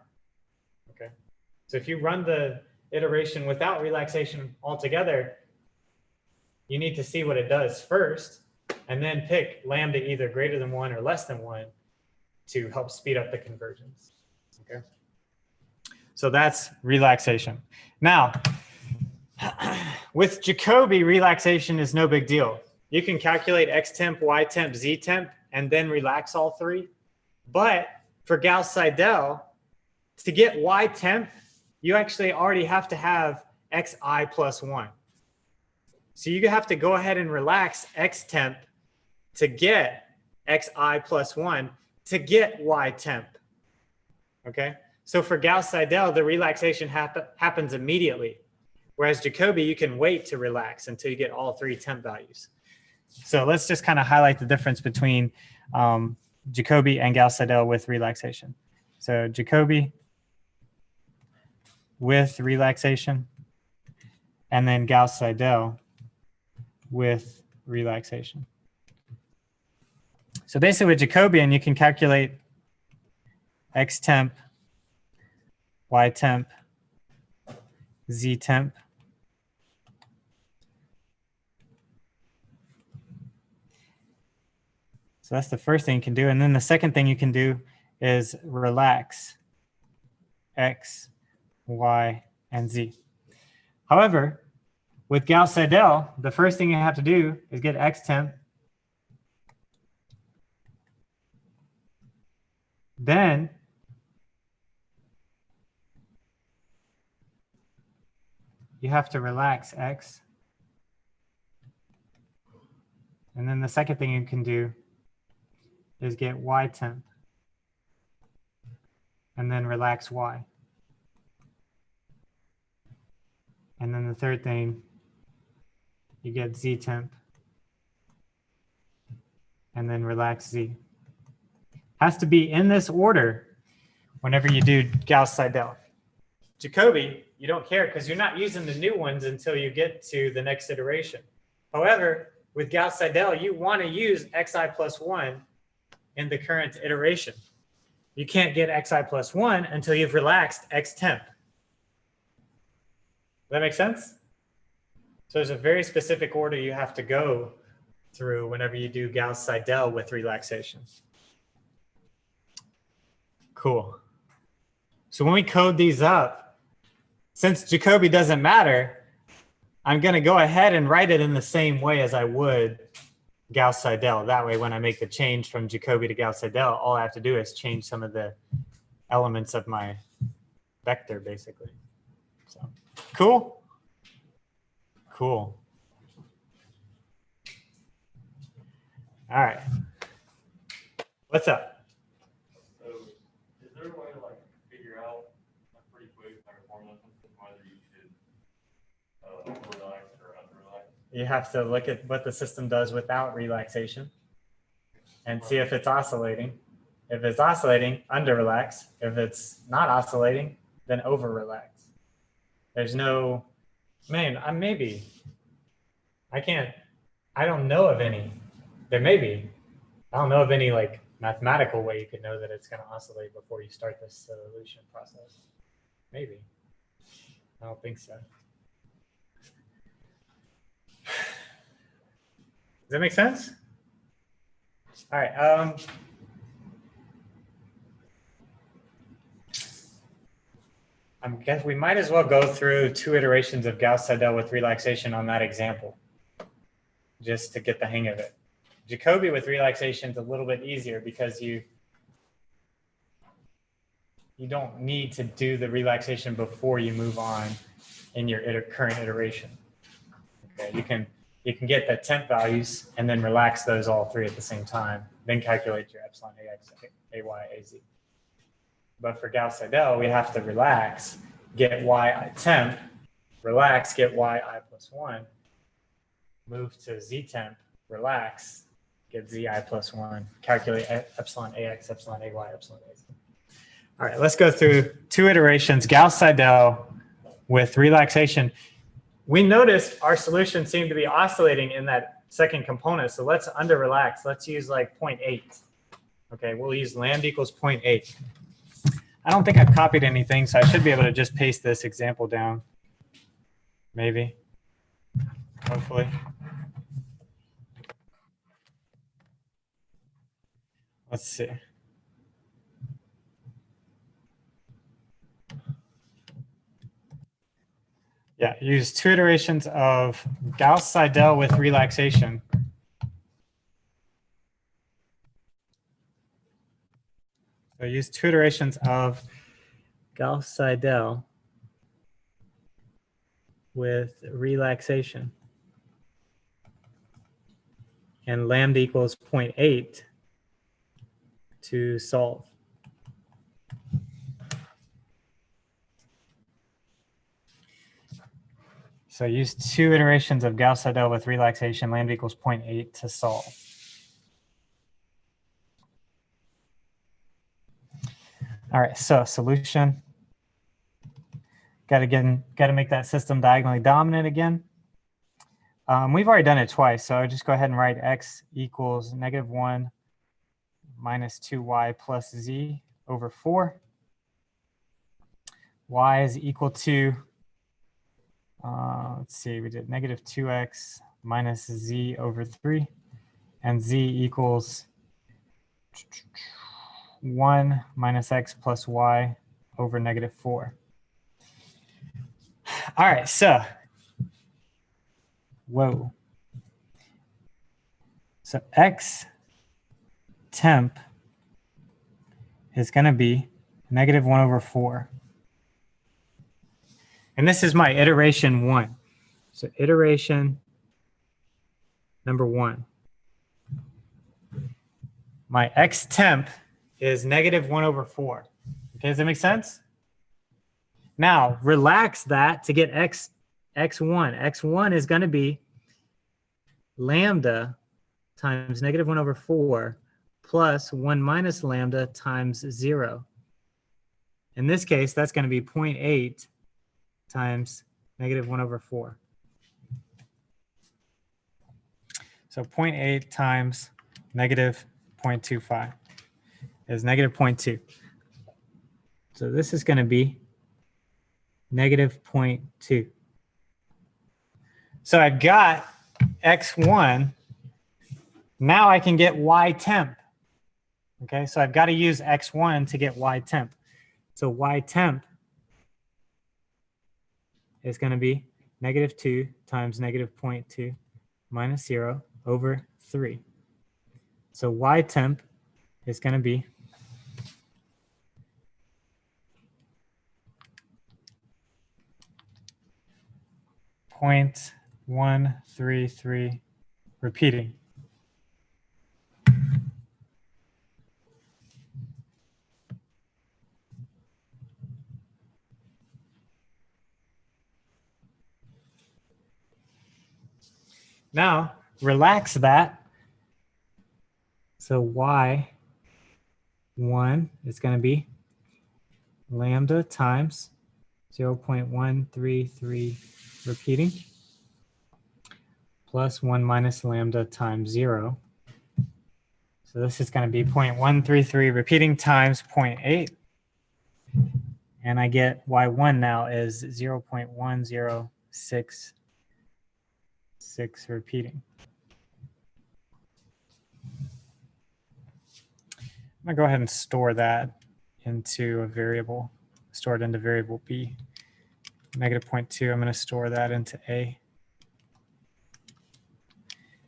Okay. So if you run the iteration without relaxation altogether, you need to see what it does first, and then pick lambda either greater than 1 or less than 1 to help speed up the convergence. Okay. So that's relaxation. Now, with Jacobi, relaxation is no big deal. You can calculate x temp, y temp, z temp, and then relax all three. But for Gauss-Seidel, to get y temp, you actually already have to have xi plus 1. So you have to go ahead and relax x temp to get xi plus 1 to get y temp. Okay? So for Gauss-Seidel, the relaxation happens immediately. Whereas Jacobi, you can wait to relax until you get all three temp values. So let's just kind of highlight the difference between Jacobi and Gauss-Seidel with relaxation. So Jacobi with relaxation, and then Gauss-Seidel with relaxation. So basically with Jacobian, you can calculate x temp, y temp, z temp. So that's the first thing you can do. And then the second thing you can do is relax x, y, and z. However, with Gauss-Seidel, the first thing you have to do is get x temp. Then you have to relax x. And then the second thing you can do is get y temp. And then relax y. And then the third thing, you get z temp. And then relax z. Has to be in this order whenever you do Gauss-Seidel. Jacobi, you don't care because you're not using the new ones until you get to the next iteration. However, with Gauss-Seidel, you want to use xi plus 1 in the current iteration. You can't get xi plus 1 until you've relaxed x temp. Does that make sense? So there's a very specific order you have to go through whenever you do Gauss-Seidel with relaxation. Cool. So when we code these up, since Jacobi doesn't matter, I'm going to go ahead and write it in the same way as I would Gauss-Seidel. That way, when I make the change from Jacobi to Gauss-Seidel, all I have to do is change some of the elements of my vector, basically. So, cool? Cool. All right. What's up? So, is there a way to like figure out pretty quick like a formula something whether you should relax or under-relax? You have to look at what the system does without relaxation and see if it's oscillating. If it's oscillating, under-relax. If it's not oscillating, then over-relax. There's no, man, maybe. I don't know of any. There may be. I don't know of any like mathematical way you could know that it's going to oscillate before you start this solution process. Maybe. I don't think so. Does that make sense? All right. I guess we might as well go through 2 iterations of Gauss-Seidel with relaxation on that example, just to get the hang of it. Jacobi with relaxation is a little bit easier because you don't need to do the relaxation before you move on in your current iteration. Okay, you can get the temp values and then relax those all 3 at the same time, then calculate your epsilon AX, AY, AZ. But for Gauss-Seidel, we have to relax, get Y temp, relax, get y I plus 1. Move to z temp, relax, get zi plus 1. Calculate epsilon ax, epsilon ay, epsilon az. All right, let's go through 2 iterations, Gauss-Seidel with relaxation. We noticed our solution seemed to be oscillating in that second component, so let's under-relax. Let's use like 0.8. Okay, we'll use lambda equals 0.8. I don't think I've copied anything, so I should be able to just paste this example down. Maybe. Hopefully. Let's see. Yeah, use 2 iterations of Gauss-Seidel with relaxation. So use 2 iterations of Gauss-Seidel with relaxation. And lambda equals 0.8 to solve. So use 2 iterations of Gauss-Seidel with relaxation, lambda equals 0.8 to solve. All right, so solution. Got to make that system diagonally dominant again. We've already done it twice, so I'll just go ahead and write x equals -1 minus 2y plus z over 4. Y is equal to, let's see, we did -2x minus z over 3, and z equals 1 minus x plus y over -4. All right, so, whoa. So x temp is going to be -1 over 4. And this is my iteration 1. So iteration number 1. My x temp is -1 over 4. Okay, does that make sense? Now, relax that to get x1. x1 is going to be lambda times -1 over 4 plus 1 minus lambda times 0. In this case, that's going to be 0.8 times -1 over 4. So 0.8 times -0.25 is -0.2. So this is going to be -0.2. So I've got x1. Now I can get y temp. Okay, so I've got to use x1 to get y temp. So y temp is going to be -2 times -0.2 minus 0 over 3. So y temp is going to be .133 repeating. Now, relax that. So y1 is going to be lambda times 0.133 repeating plus 1 minus lambda times 0. So this is going to be 0.133 repeating times 0.8. And I get y1 now is 0.1066 repeating. I'm going to go ahead and store that into a variable, store it into variable b. -0.2, I'm going to store that into a,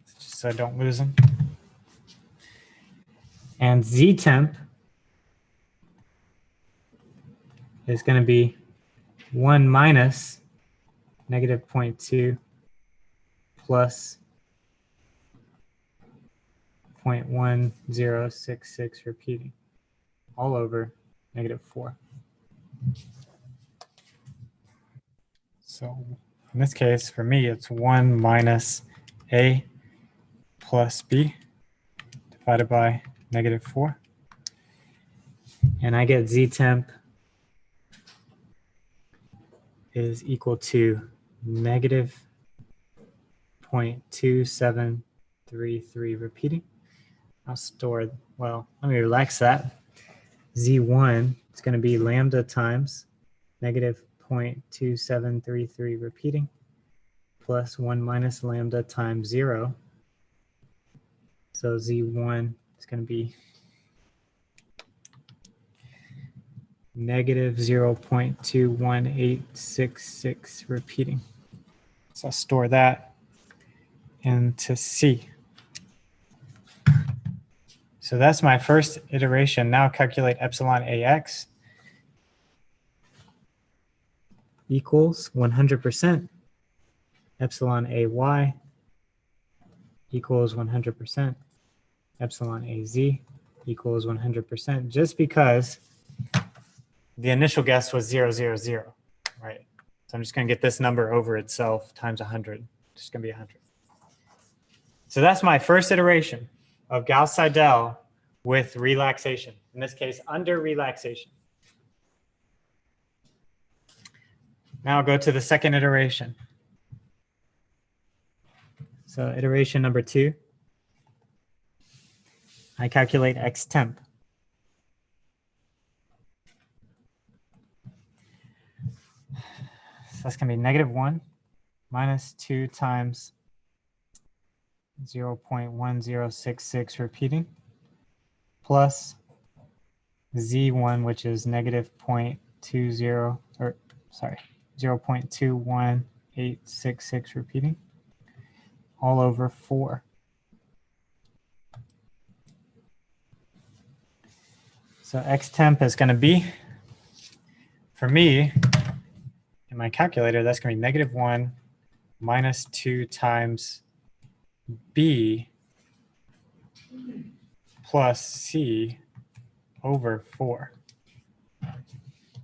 just so I don't lose them. And z temp is going to be 1 minus -0.2 plus 0.1066 repeating, all over -4. So in this case, for me, it's 1 minus A plus B divided by -4. And I get Z temp is equal to -0.2733 repeating. I'll store, well, let me relax that. Z1 is going to be lambda times -0.2733 repeating plus 1 minus lambda times 0. So Z1 is going to be -0.218666 repeating. So I'll store that into C. So that's my first iteration. Now calculate epsilon AX equals 100%. Epsilon AY equals 100%. Epsilon AZ equals 100%, just because the initial guess was 0, 0, 0, right? So I'm just going to get this number over itself times 100. It's just going to be 100. So that's my first iteration of Gauss-Seidel with relaxation. In this case, under relaxation. Now I'll go to the second iteration. So iteration number 2, I calculate X temp. So that's going to be -1 minus 2 times 0.1066 repeating plus Z1, which is -0.20, or sorry, 0.21866 repeating, all over 4. So X temp is going to be, for me, in my calculator, that's going to be -1 minus 2 times B plus C over 4.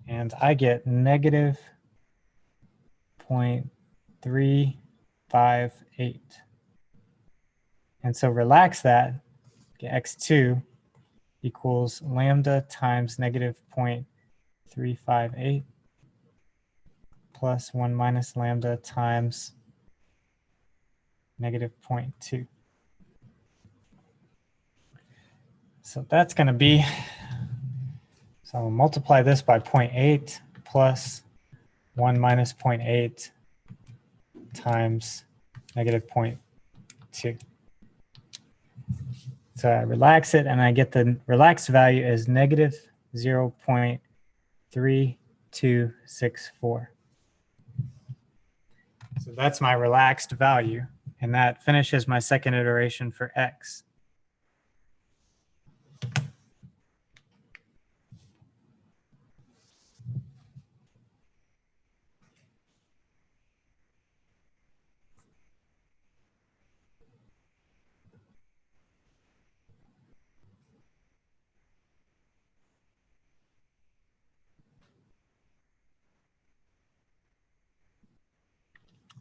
And I get -0.358. And so relax that, get X2 equals lambda times -0.358 plus 1 minus lambda times -0.2. So that's going to be, so I'll multiply this by 0.8 plus 1 minus 0.8 times -0.2. So I relax it, and I get the relaxed value as -0.3264. So that's my relaxed value, and that finishes my second iteration for X.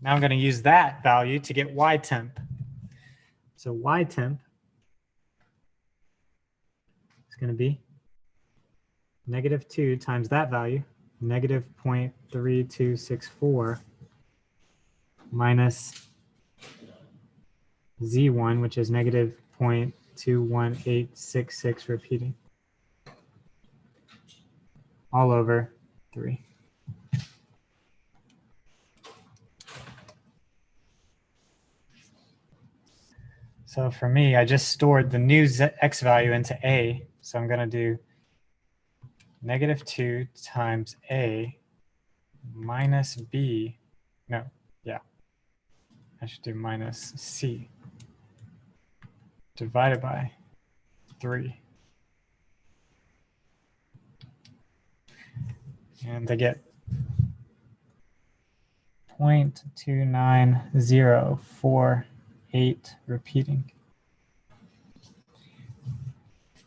Now I'm going to use that value to get Y temp. So Y temp is going to be -2 times that value, -0.3264 minus Z1, which is -0.21866 repeating, all over 3. So for me, I just stored the new X value into A. So I'm going to do -2 times A minus B. No, yeah. I should do minus C divided by 3. And I get 0.29048 repeating.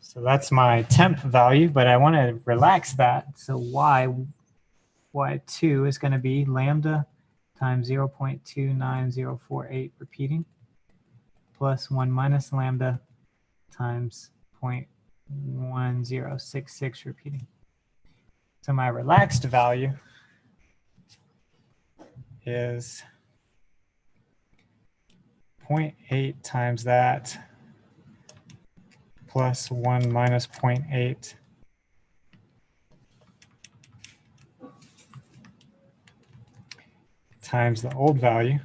So that's my temp value, but I want to relax that. So Y2 is going to be lambda times 0.29048 repeating, plus 1 minus lambda times 0.1066 repeating. So my relaxed value is 0.8 times that plus 1 minus 0.8 times the old value.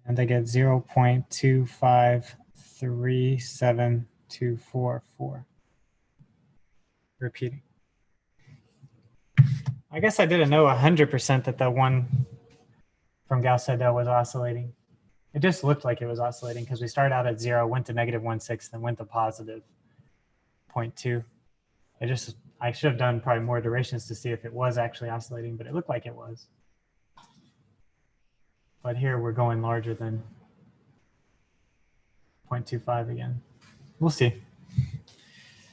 And I get 0.2537244 repeating. I guess I didn't know 100% that the one from Gauss-Seidel was oscillating. It just looked like it was oscillating because we started out at 0, went to -1/6, then went to positive 0.2. I should have done probably more iterations to see if it was actually oscillating, but it looked like it was. But here we're going larger than 0.25 again. We'll see.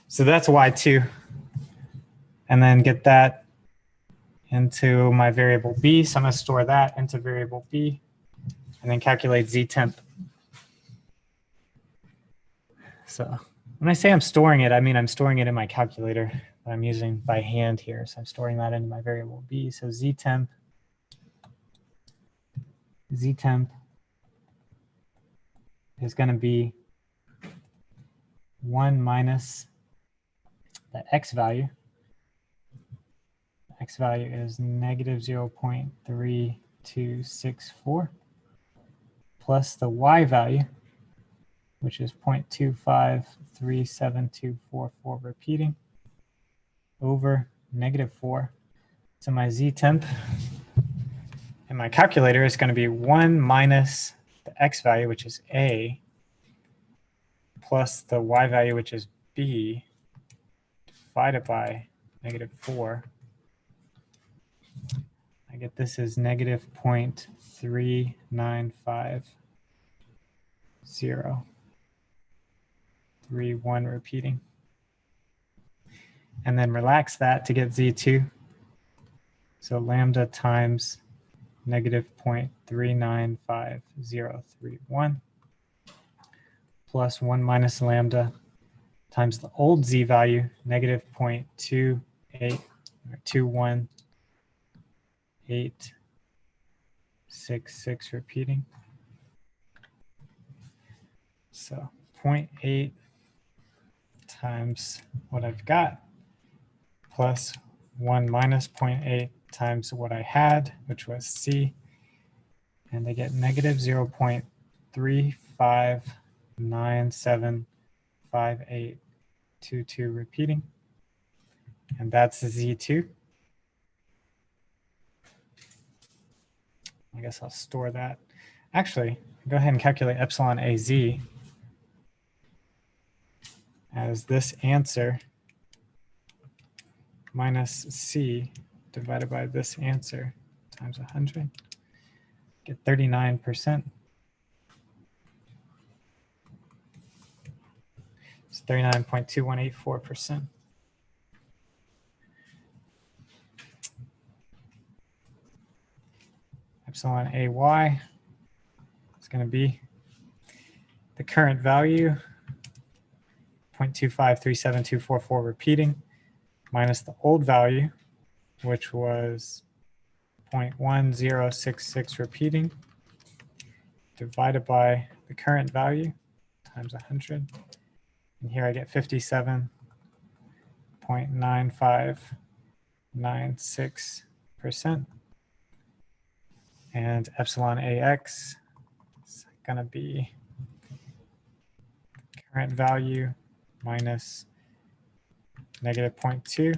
So that's y2. And then get that into my variable b. So I'm going to store that into variable b and then calculate z temp. So when I say I'm storing it, I mean I'm storing it in my calculator that I'm using by hand here. So I'm storing that into my variable b. So z temp is going to be 1 minus the x value. The x value is -0.3264 plus the y value, which is 0.2537244 repeating, over -4. So my z temp in my calculator is going to be 1 minus the x value, which is a, plus the y value, which is b, divided by -4. I get this is -0.395031 repeating. And then relax that to get z2. So lambda times -0.395031 plus 1 minus lambda times the old z value, -0.21866 repeating. So 0.8 times what I've got plus 1 minus 0.8 times what I had, which was c, and I get -0.35975822 repeating, and that's z2. I guess I'll store that. Actually, go ahead and calculate epsilon az as this answer minus c divided by this answer times 100. Get 39%. It's 39.2184%. Epsilon ay is going to be the current value, 0.2537244 repeating, minus the old value, which was 0.1066 repeating, divided by the current value times 100. And here I get 57.9596%. And epsilon ax is going to be current value minus -0.2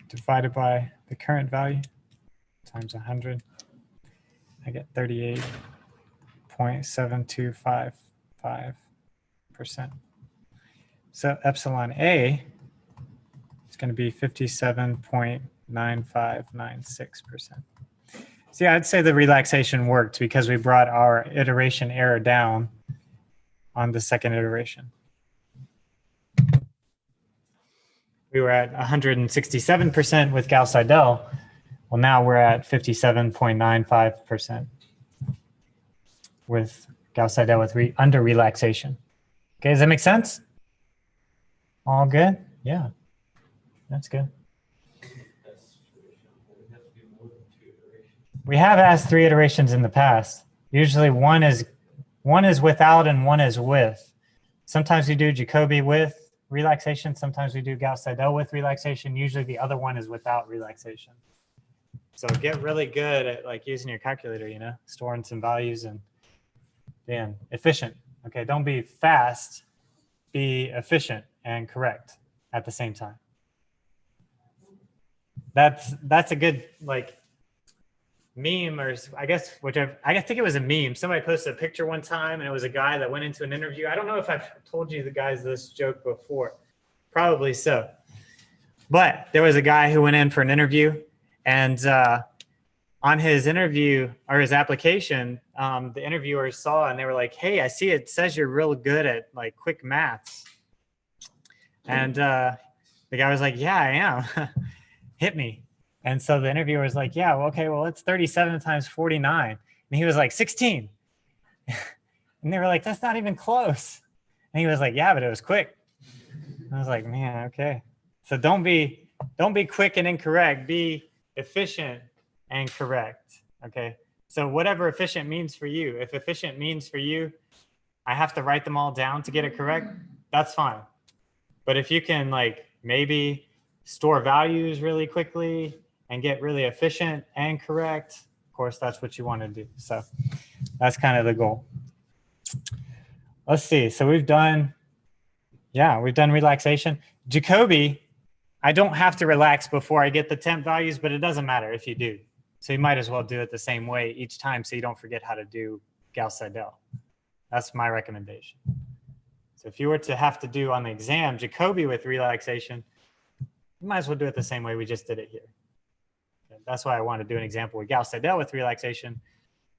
divided by the current value times 100. I get 38.7255%. So epsilon A is going to be 57.9596%. See, I'd say the relaxation worked because we brought our iteration error down on the second iteration. We were at 167% with Gauss-Seidel. Well, now we're at 57.95% with Gauss-Seidel with under relaxation. Okay, does that make sense? All good? Yeah, that's good. We have asked 3 iterations in the past. Usually one is without and one is with. Sometimes we do Jacobi with relaxation. Sometimes we do Gauss-Seidel with relaxation. Usually the other one is without relaxation. So get really good at like using your calculator, you know, storing some values and being efficient. Okay, don't be fast, be efficient and correct at the same time. That's a good like meme, or I guess whichever. I think it was a meme. Somebody posted a picture one time, and it was a guy that went into an interview. I don't know if I've told you the guys this joke before. Probably so. But there was a guy who went in for an interview, and on his interview or his application, the interviewers saw and they were like, "Hey, I see it says you're real good at like quick maths." And the guy was like, "Yeah, I am. Hit me." And so the interviewer was like, "Yeah, well, okay, well, it's 37 times 49. And he was like, 16. And they were like, "That's not even close." And he was like, "Yeah, but it was quick." And I was like, man, okay. So don't be quick and incorrect. Be efficient and correct. Okay. So whatever efficient means for you, if efficient means for you, I have to write them all down to get it correct, that's fine. But if you can like maybe store values really quickly and get really efficient and correct, of course, that's what you want to do. So that's kind of the goal. Let's see. So we've done relaxation. Jacobi, I don't have to relax before I get the temp values, but it doesn't matter if you do. So you might as well do it the same way each time so you don't forget how to do Gauss-Seidel. That's my recommendation. So if you were to have to do on the exam Jacobi with relaxation, you might as well do it the same way we just did it here. That's why I want to do an example with Gauss-Seidel with relaxation,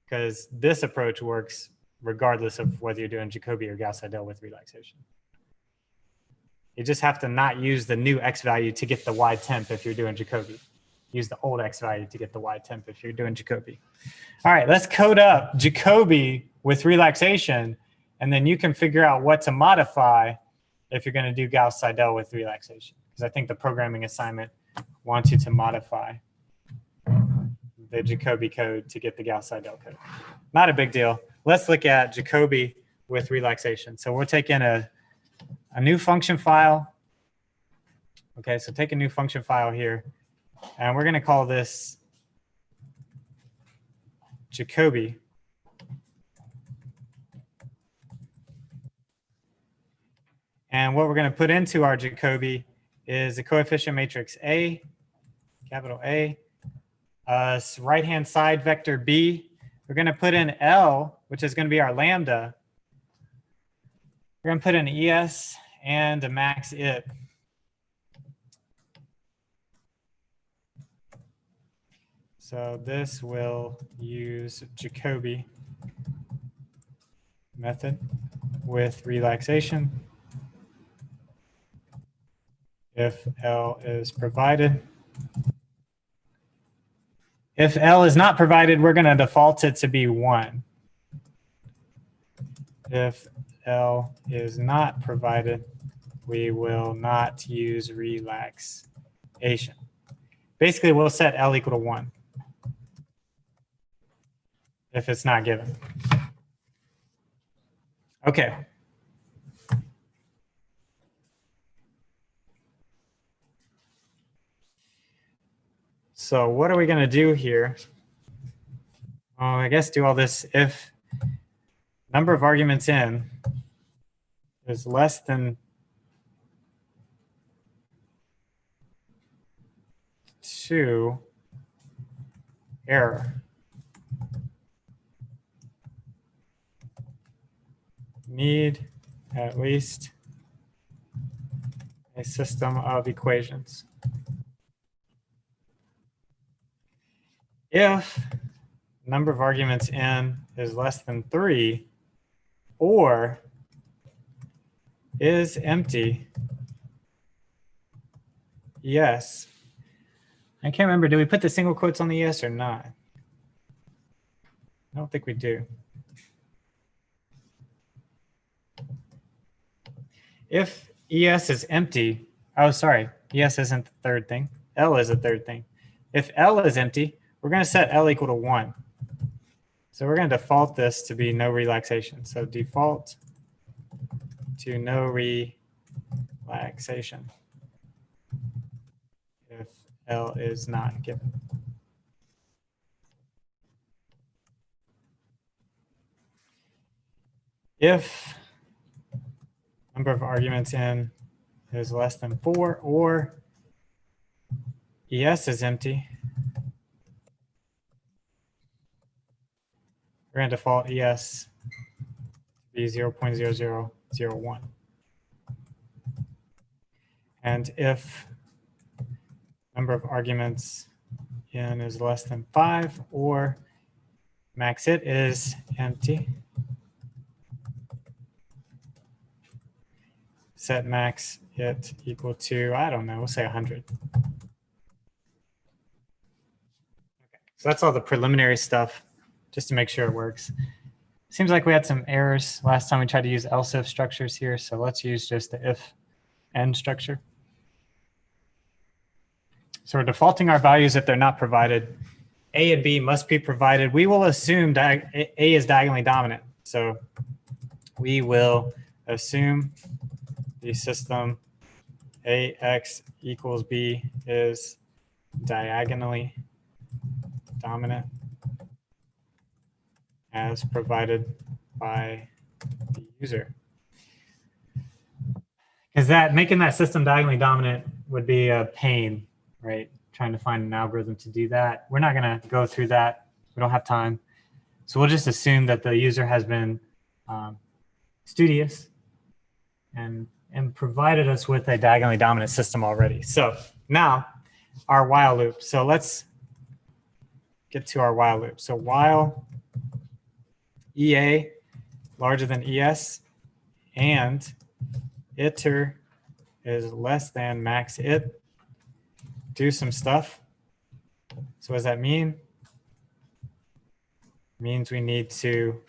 because this approach works regardless of whether you're doing Jacobi or Gauss-Seidel with relaxation. You just have to not use the new X value to get the Y temp if you're doing Jacobi. Use the old X value to get the Y temp if you're doing Jacobi. All right, let's code up Jacobi with relaxation, and then you can figure out what to modify if you're going to do Gauss-Seidel with relaxation. Because I think the programming assignment wants you to modify the Jacobi code to get the Gauss-Seidel code. Not a big deal. Let's look at Jacobi with relaxation. So we're taking a new function file. Okay, so take a new function file here, and we're going to call this Jacobi. And what we're going to put into our Jacobi is a coefficient matrix A, capital A, right-hand side vector B. We're going to put in L, which is going to be our lambda. We're going to put in ES and a max it. So this will use Jacobi method with relaxation if L is provided. If L is not provided, we're going to default it to be 1. If L is not provided, we will not use relaxation. Basically, we'll set L equal to 1 if it's not given. Okay. So what are we going to do here? I guess do all this if number of arguments in is less than 2, error. Need at least a system of equations. If number of arguments in is less than 3 or is empty ES. I can't remember, do we put the single quotes on the ES or not? I don't think we do. If ES is empty, oh, sorry, ES isn't the third thing. L is the third thing. If L is empty, we're going to set L equal to 1. So we're going to default this to be no relaxation. So default to no relaxation if L is not given. If number of arguments in is less than 4 or ES is empty, we're going to default ES to be 0.0001. And if number of arguments in is less than 5 or max it is empty, set max it equal to, I don't know, we'll say 100. Okay. So that's all the preliminary stuff, just to make sure it works. Seems like we had some errors last time we tried to use else if structures here, so let's use just the if and structure. So we're defaulting our values if they're not provided. A and B must be provided. We will assume that A is diagonally dominant. So we will assume the system AX equals B is diagonally dominant as provided by the user. Because making that system diagonally dominant would be a pain, right? Trying to find an algorithm to do that. We're not going to go through that. We don't have time. So we'll just assume that the user has been studious and provided us with a diagonally dominant system already. So now our while loop. So let's get to our while loop. So while EA larger than ES and iter is less than max it, do some stuff. So what does that mean? It means we need to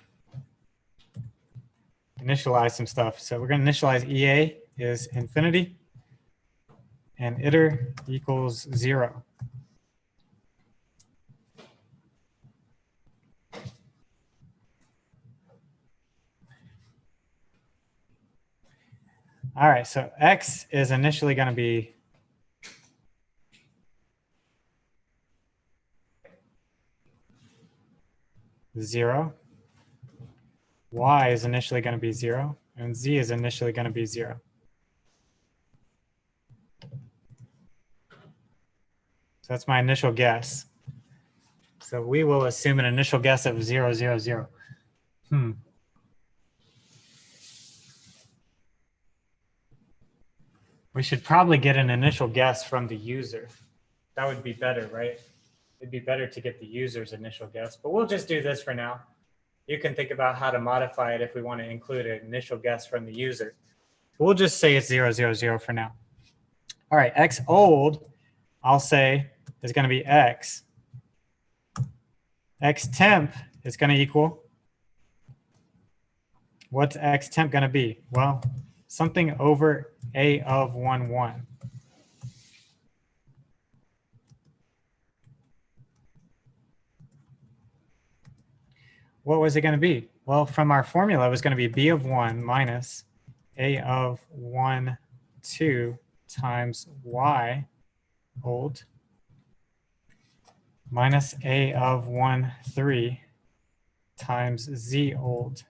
initialize some stuff. So we're going to initialize EA is infinity and iter equals 0. All right, so X is initially going to be 0. Y is initially going to be 0, and Z is initially going to be 0. So that's my initial guess. So we will assume an initial guess of 0, 0, 0. We should probably get an initial guess from the user. That would be better, right? It'd be better to get the user's initial guess, but we'll just do this for now. You can think about how to modify it if we want to include an initial guess from the user. We'll just say it's 0, 0, 0 for now. All right, X old, I'll say is going to be X. X temp is going to equal, what's X temp going to be? Well, something over A of 1, 1. What was it going to be? Well, from our formula, it was going to be B of 1 minus A of 1, 2 times Y old minus A of 1, 3 times Z old.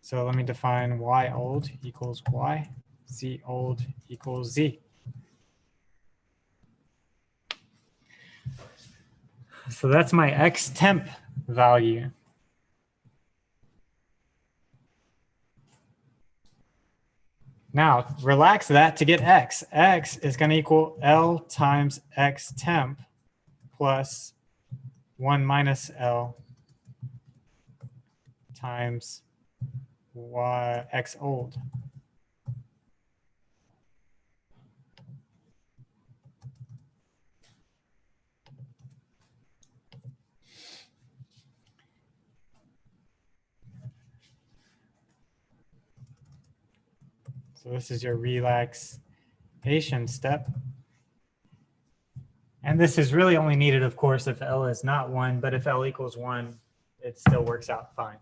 So let me define Y old equals Y, Z old equals Z. So that's my X temp value. Now, relax that to get X. X is going to equal L times X temp plus 1 minus L times y x old. So this is your relaxation step. And this is really only needed, of course, if L is not 1, but if L equals 1, it still works out fine.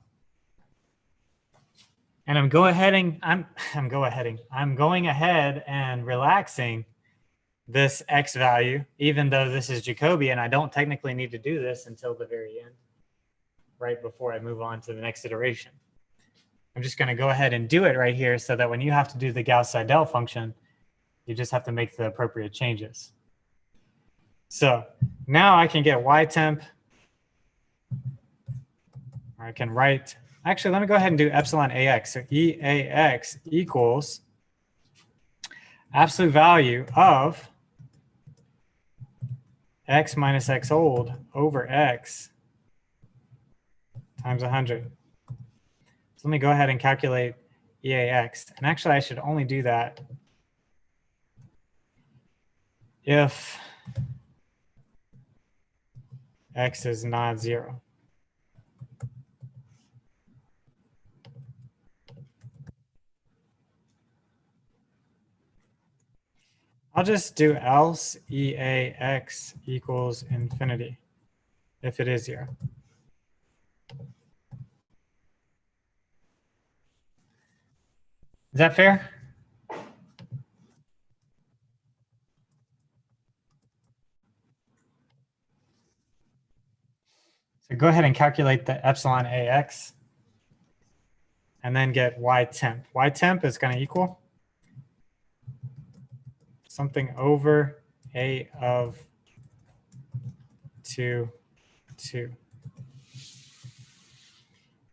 And I'm going ahead and relaxing this x value, even though this is Jacobi, and I don't technically need to do this until the very end, right before I move on to the next iteration. I'm just going to go ahead and do it right here so that when you have to do the Gauss-Seidel function, you just have to make the appropriate changes. So now I can get y temp, or I can write, actually, let me go ahead and do epsilon ax. So EAX equals absolute value of x minus x old over x times 100. So let me go ahead and calculate EAX. And actually, I should only do that if x is not 0. I'll just do else EAX equals infinity if it is 0. Is that fair? So go ahead and calculate the epsilon AX and then get y temp. Y temp is going to equal something over A of 2, 2.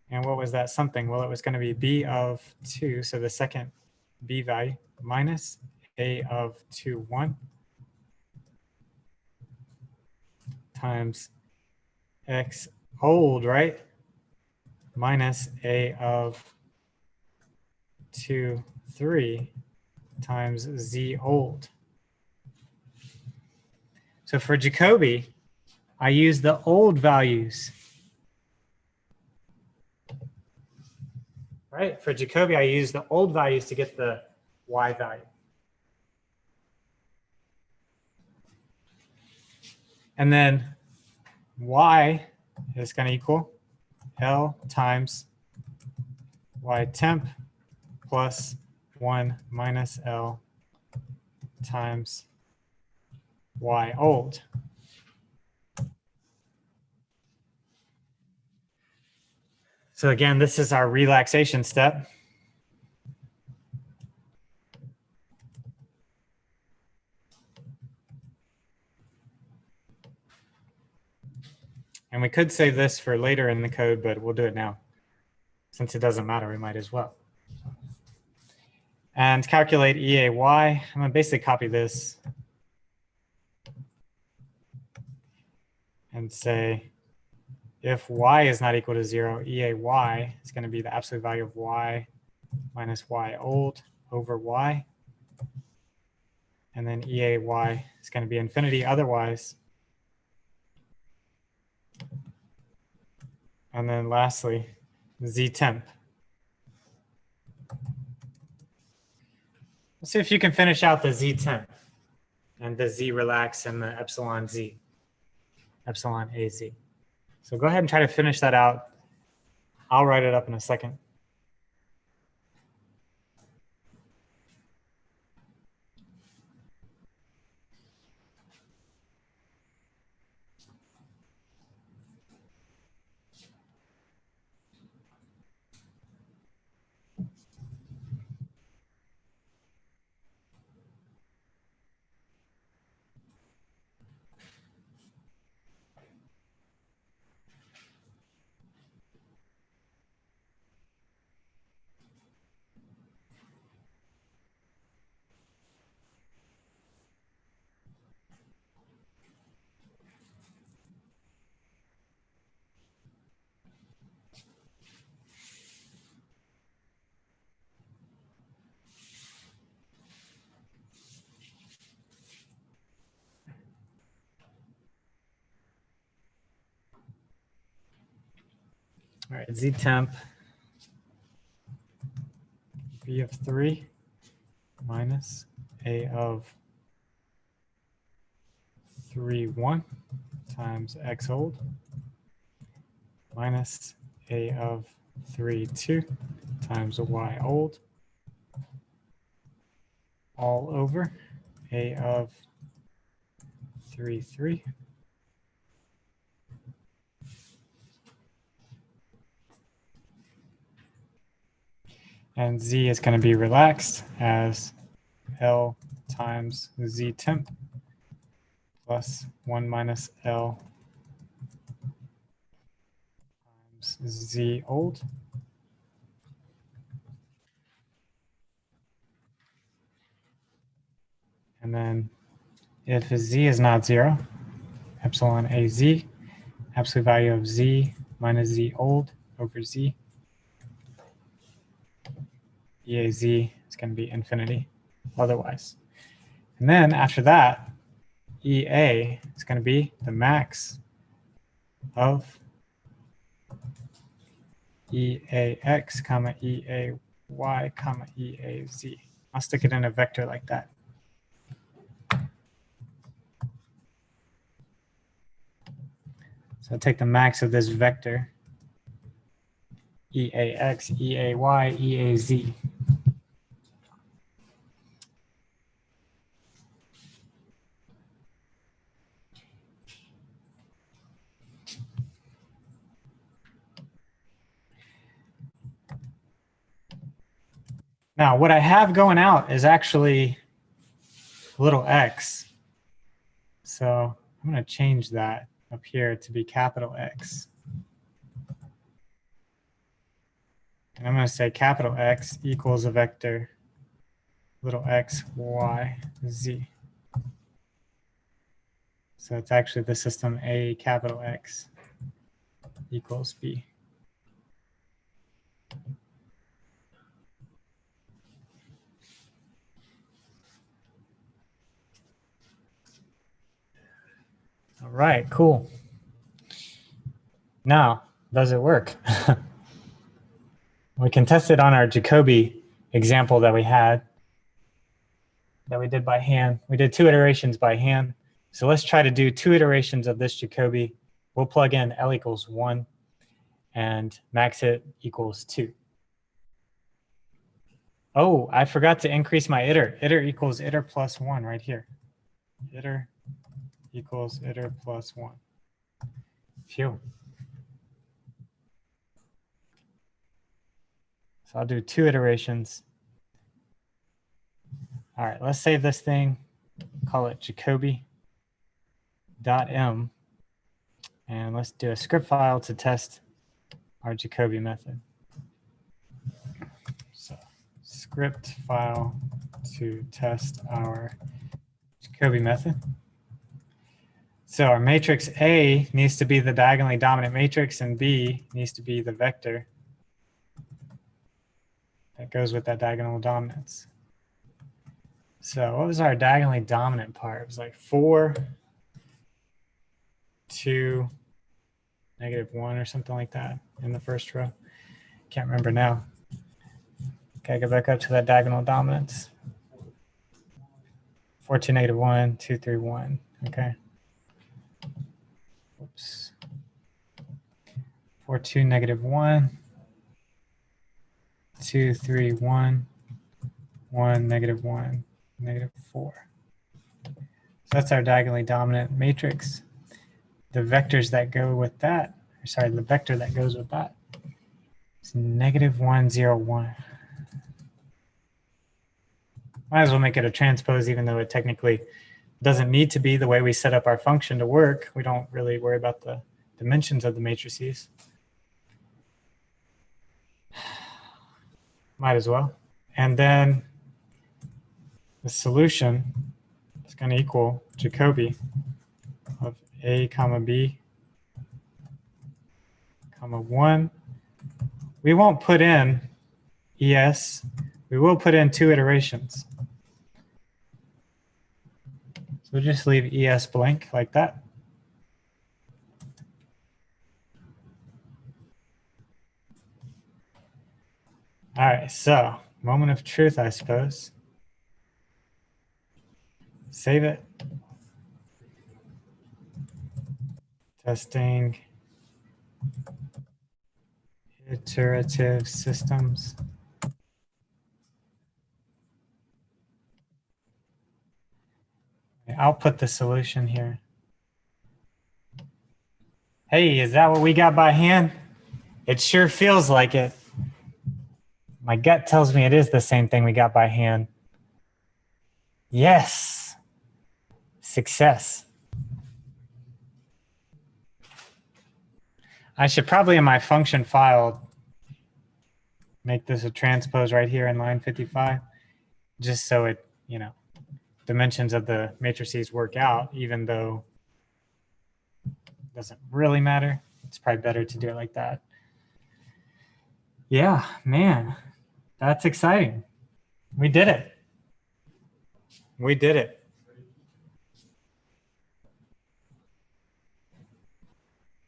And what was that something? Well, it was going to be B of 2, so the second B value, minus A of 2, 1, times X old, right? Minus A of 2, 3, times Z old. So for Jacobi, I use the old values. Right? For Jacobi, I use the old values to get the y value. And then y is going to equal L times y temp plus 1 minus L times y old. So again, this is our relaxation step. And we could save this for later in the code, but we'll do it now. Since it doesn't matter, we might as well. And calculate EAY. I'm going to basically copy this and say if y is not equal to 0, EAY is going to be the absolute value of y minus y old over y. And then EAY is going to be infinity otherwise. And then lastly, z temp. Let's see if you can finish out the z temp and the z relax and the epsilon z, epsilon az. So go ahead and try to finish that out. I'll write it up in a second. All right, z temp b of 3 minus a of 3, 1 times x old minus a of 3, 2 times y old all over a of 3, 3 and z is going to be relaxed as L times z temp plus 1 minus L times z old. And then if z is not 0, epsilon az, absolute value of z minus z old over z, EAZ is going to be infinity otherwise. And then after that, EA is going to be the max of EAX comma EAY comma EAZ. I'll stick it in a vector like that. So I'll take the max of this vector, EAX, EAY, EAZ. Now, what I have going out is actually a little x. So I'm going to change that up here to be capital X. And I'm going to say capital X equals a vector little x, y, z. So it's actually the system A capital X equals B. All right, cool. Now, does it work? We can test it on our Jacobi example that we had, that we did by hand. We did 2 iterations by hand. So let's try to do 2 iterations of this Jacobi. We'll plug in L equals 1 and max it equals 2. Oh, I forgot to increase my iter. Iter equals iter plus 1 right here. Iter equals iter plus 1. Phew. So I'll do 2 iterations. All right, let's save this thing, call it Jacobi.m, and let's do a script file to test our Jacobi method. So script file to test our Jacobi method. So our matrix A needs to be the diagonally dominant matrix, and B needs to be the vector that goes with that diagonal dominance. So what was our diagonally dominant part? It was like 4, 2, -1 or something like that in the first row. Can't remember now. Okay, go back up to that diagonal dominance. 4, 2, -1, 2, 3, 1. Okay. Oops. 4, 2, -1, 2, 3, 1, 1, -1, -4. So that's our diagonally dominant matrix. The vectors that go with that, or sorry, the vector that goes with that is -1, 0, 1. Might as well make it a transpose, even though it technically doesn't need to be the way we set up our function to work. We don't really worry about the dimensions of the matrices. Might as well. And then the solution is going to equal Jacobi of A comma B comma 1. We won't put in ES. We will put in 2 iterations. So we'll just leave ES blank like that. All right, so moment of truth, I suppose. Save it. Testing iterative systems. I'll put the solution here. Hey, is that what we got by hand? It sure feels like it. My gut tells me it is the same thing we got by hand. Yes. Success. I should probably in my function file make this a transpose right here in line 55, just so it, you know, dimensions of the matrices work out, even though it doesn't really matter. It's probably better to do it like that. Yeah, man, that's exciting. We did it. We did it.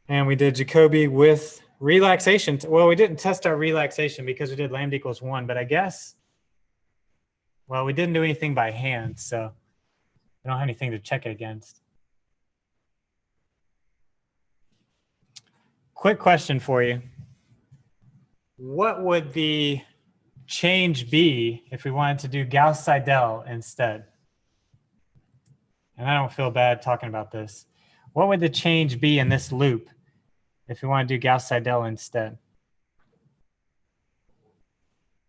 And we did Jacobi with relaxation. Well, we didn't test our relaxation because we did lambda equals 1, but I guess, well, we didn't do anything by hand, so we don't have anything to check it against. Quick question for you. What would the change be if we wanted to do Gauss-Seidel instead? And I don't feel bad talking about this. What would the change be in this loop if we want to do Gauss-Seidel instead?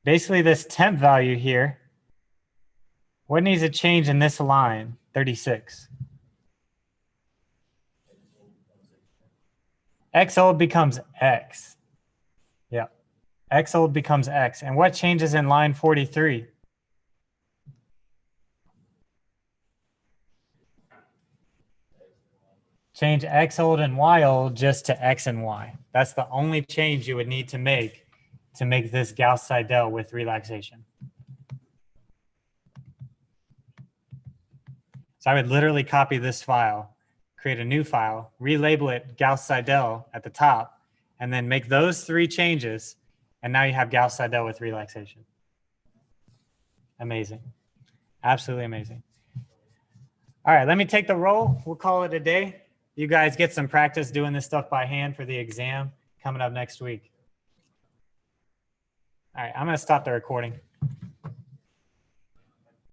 Basically, this temp value here, what needs to change in this line, 36? X old becomes X. Yeah, X old becomes X. And what changes in line 43? Change X old and Y old just to X and Y. That's the only change you would need to make this Gauss-Seidel with relaxation. So I would literally copy this file, create a new file, relabel it Gauss-Seidel at the top, and then make those 3 changes. And now you have Gauss-Seidel with relaxation. Amazing. Absolutely amazing. All right, let me take the roll. We'll call it a day. You guys get some practice doing this stuff by hand for the exam coming up next week. All right, I'm going to stop the recording.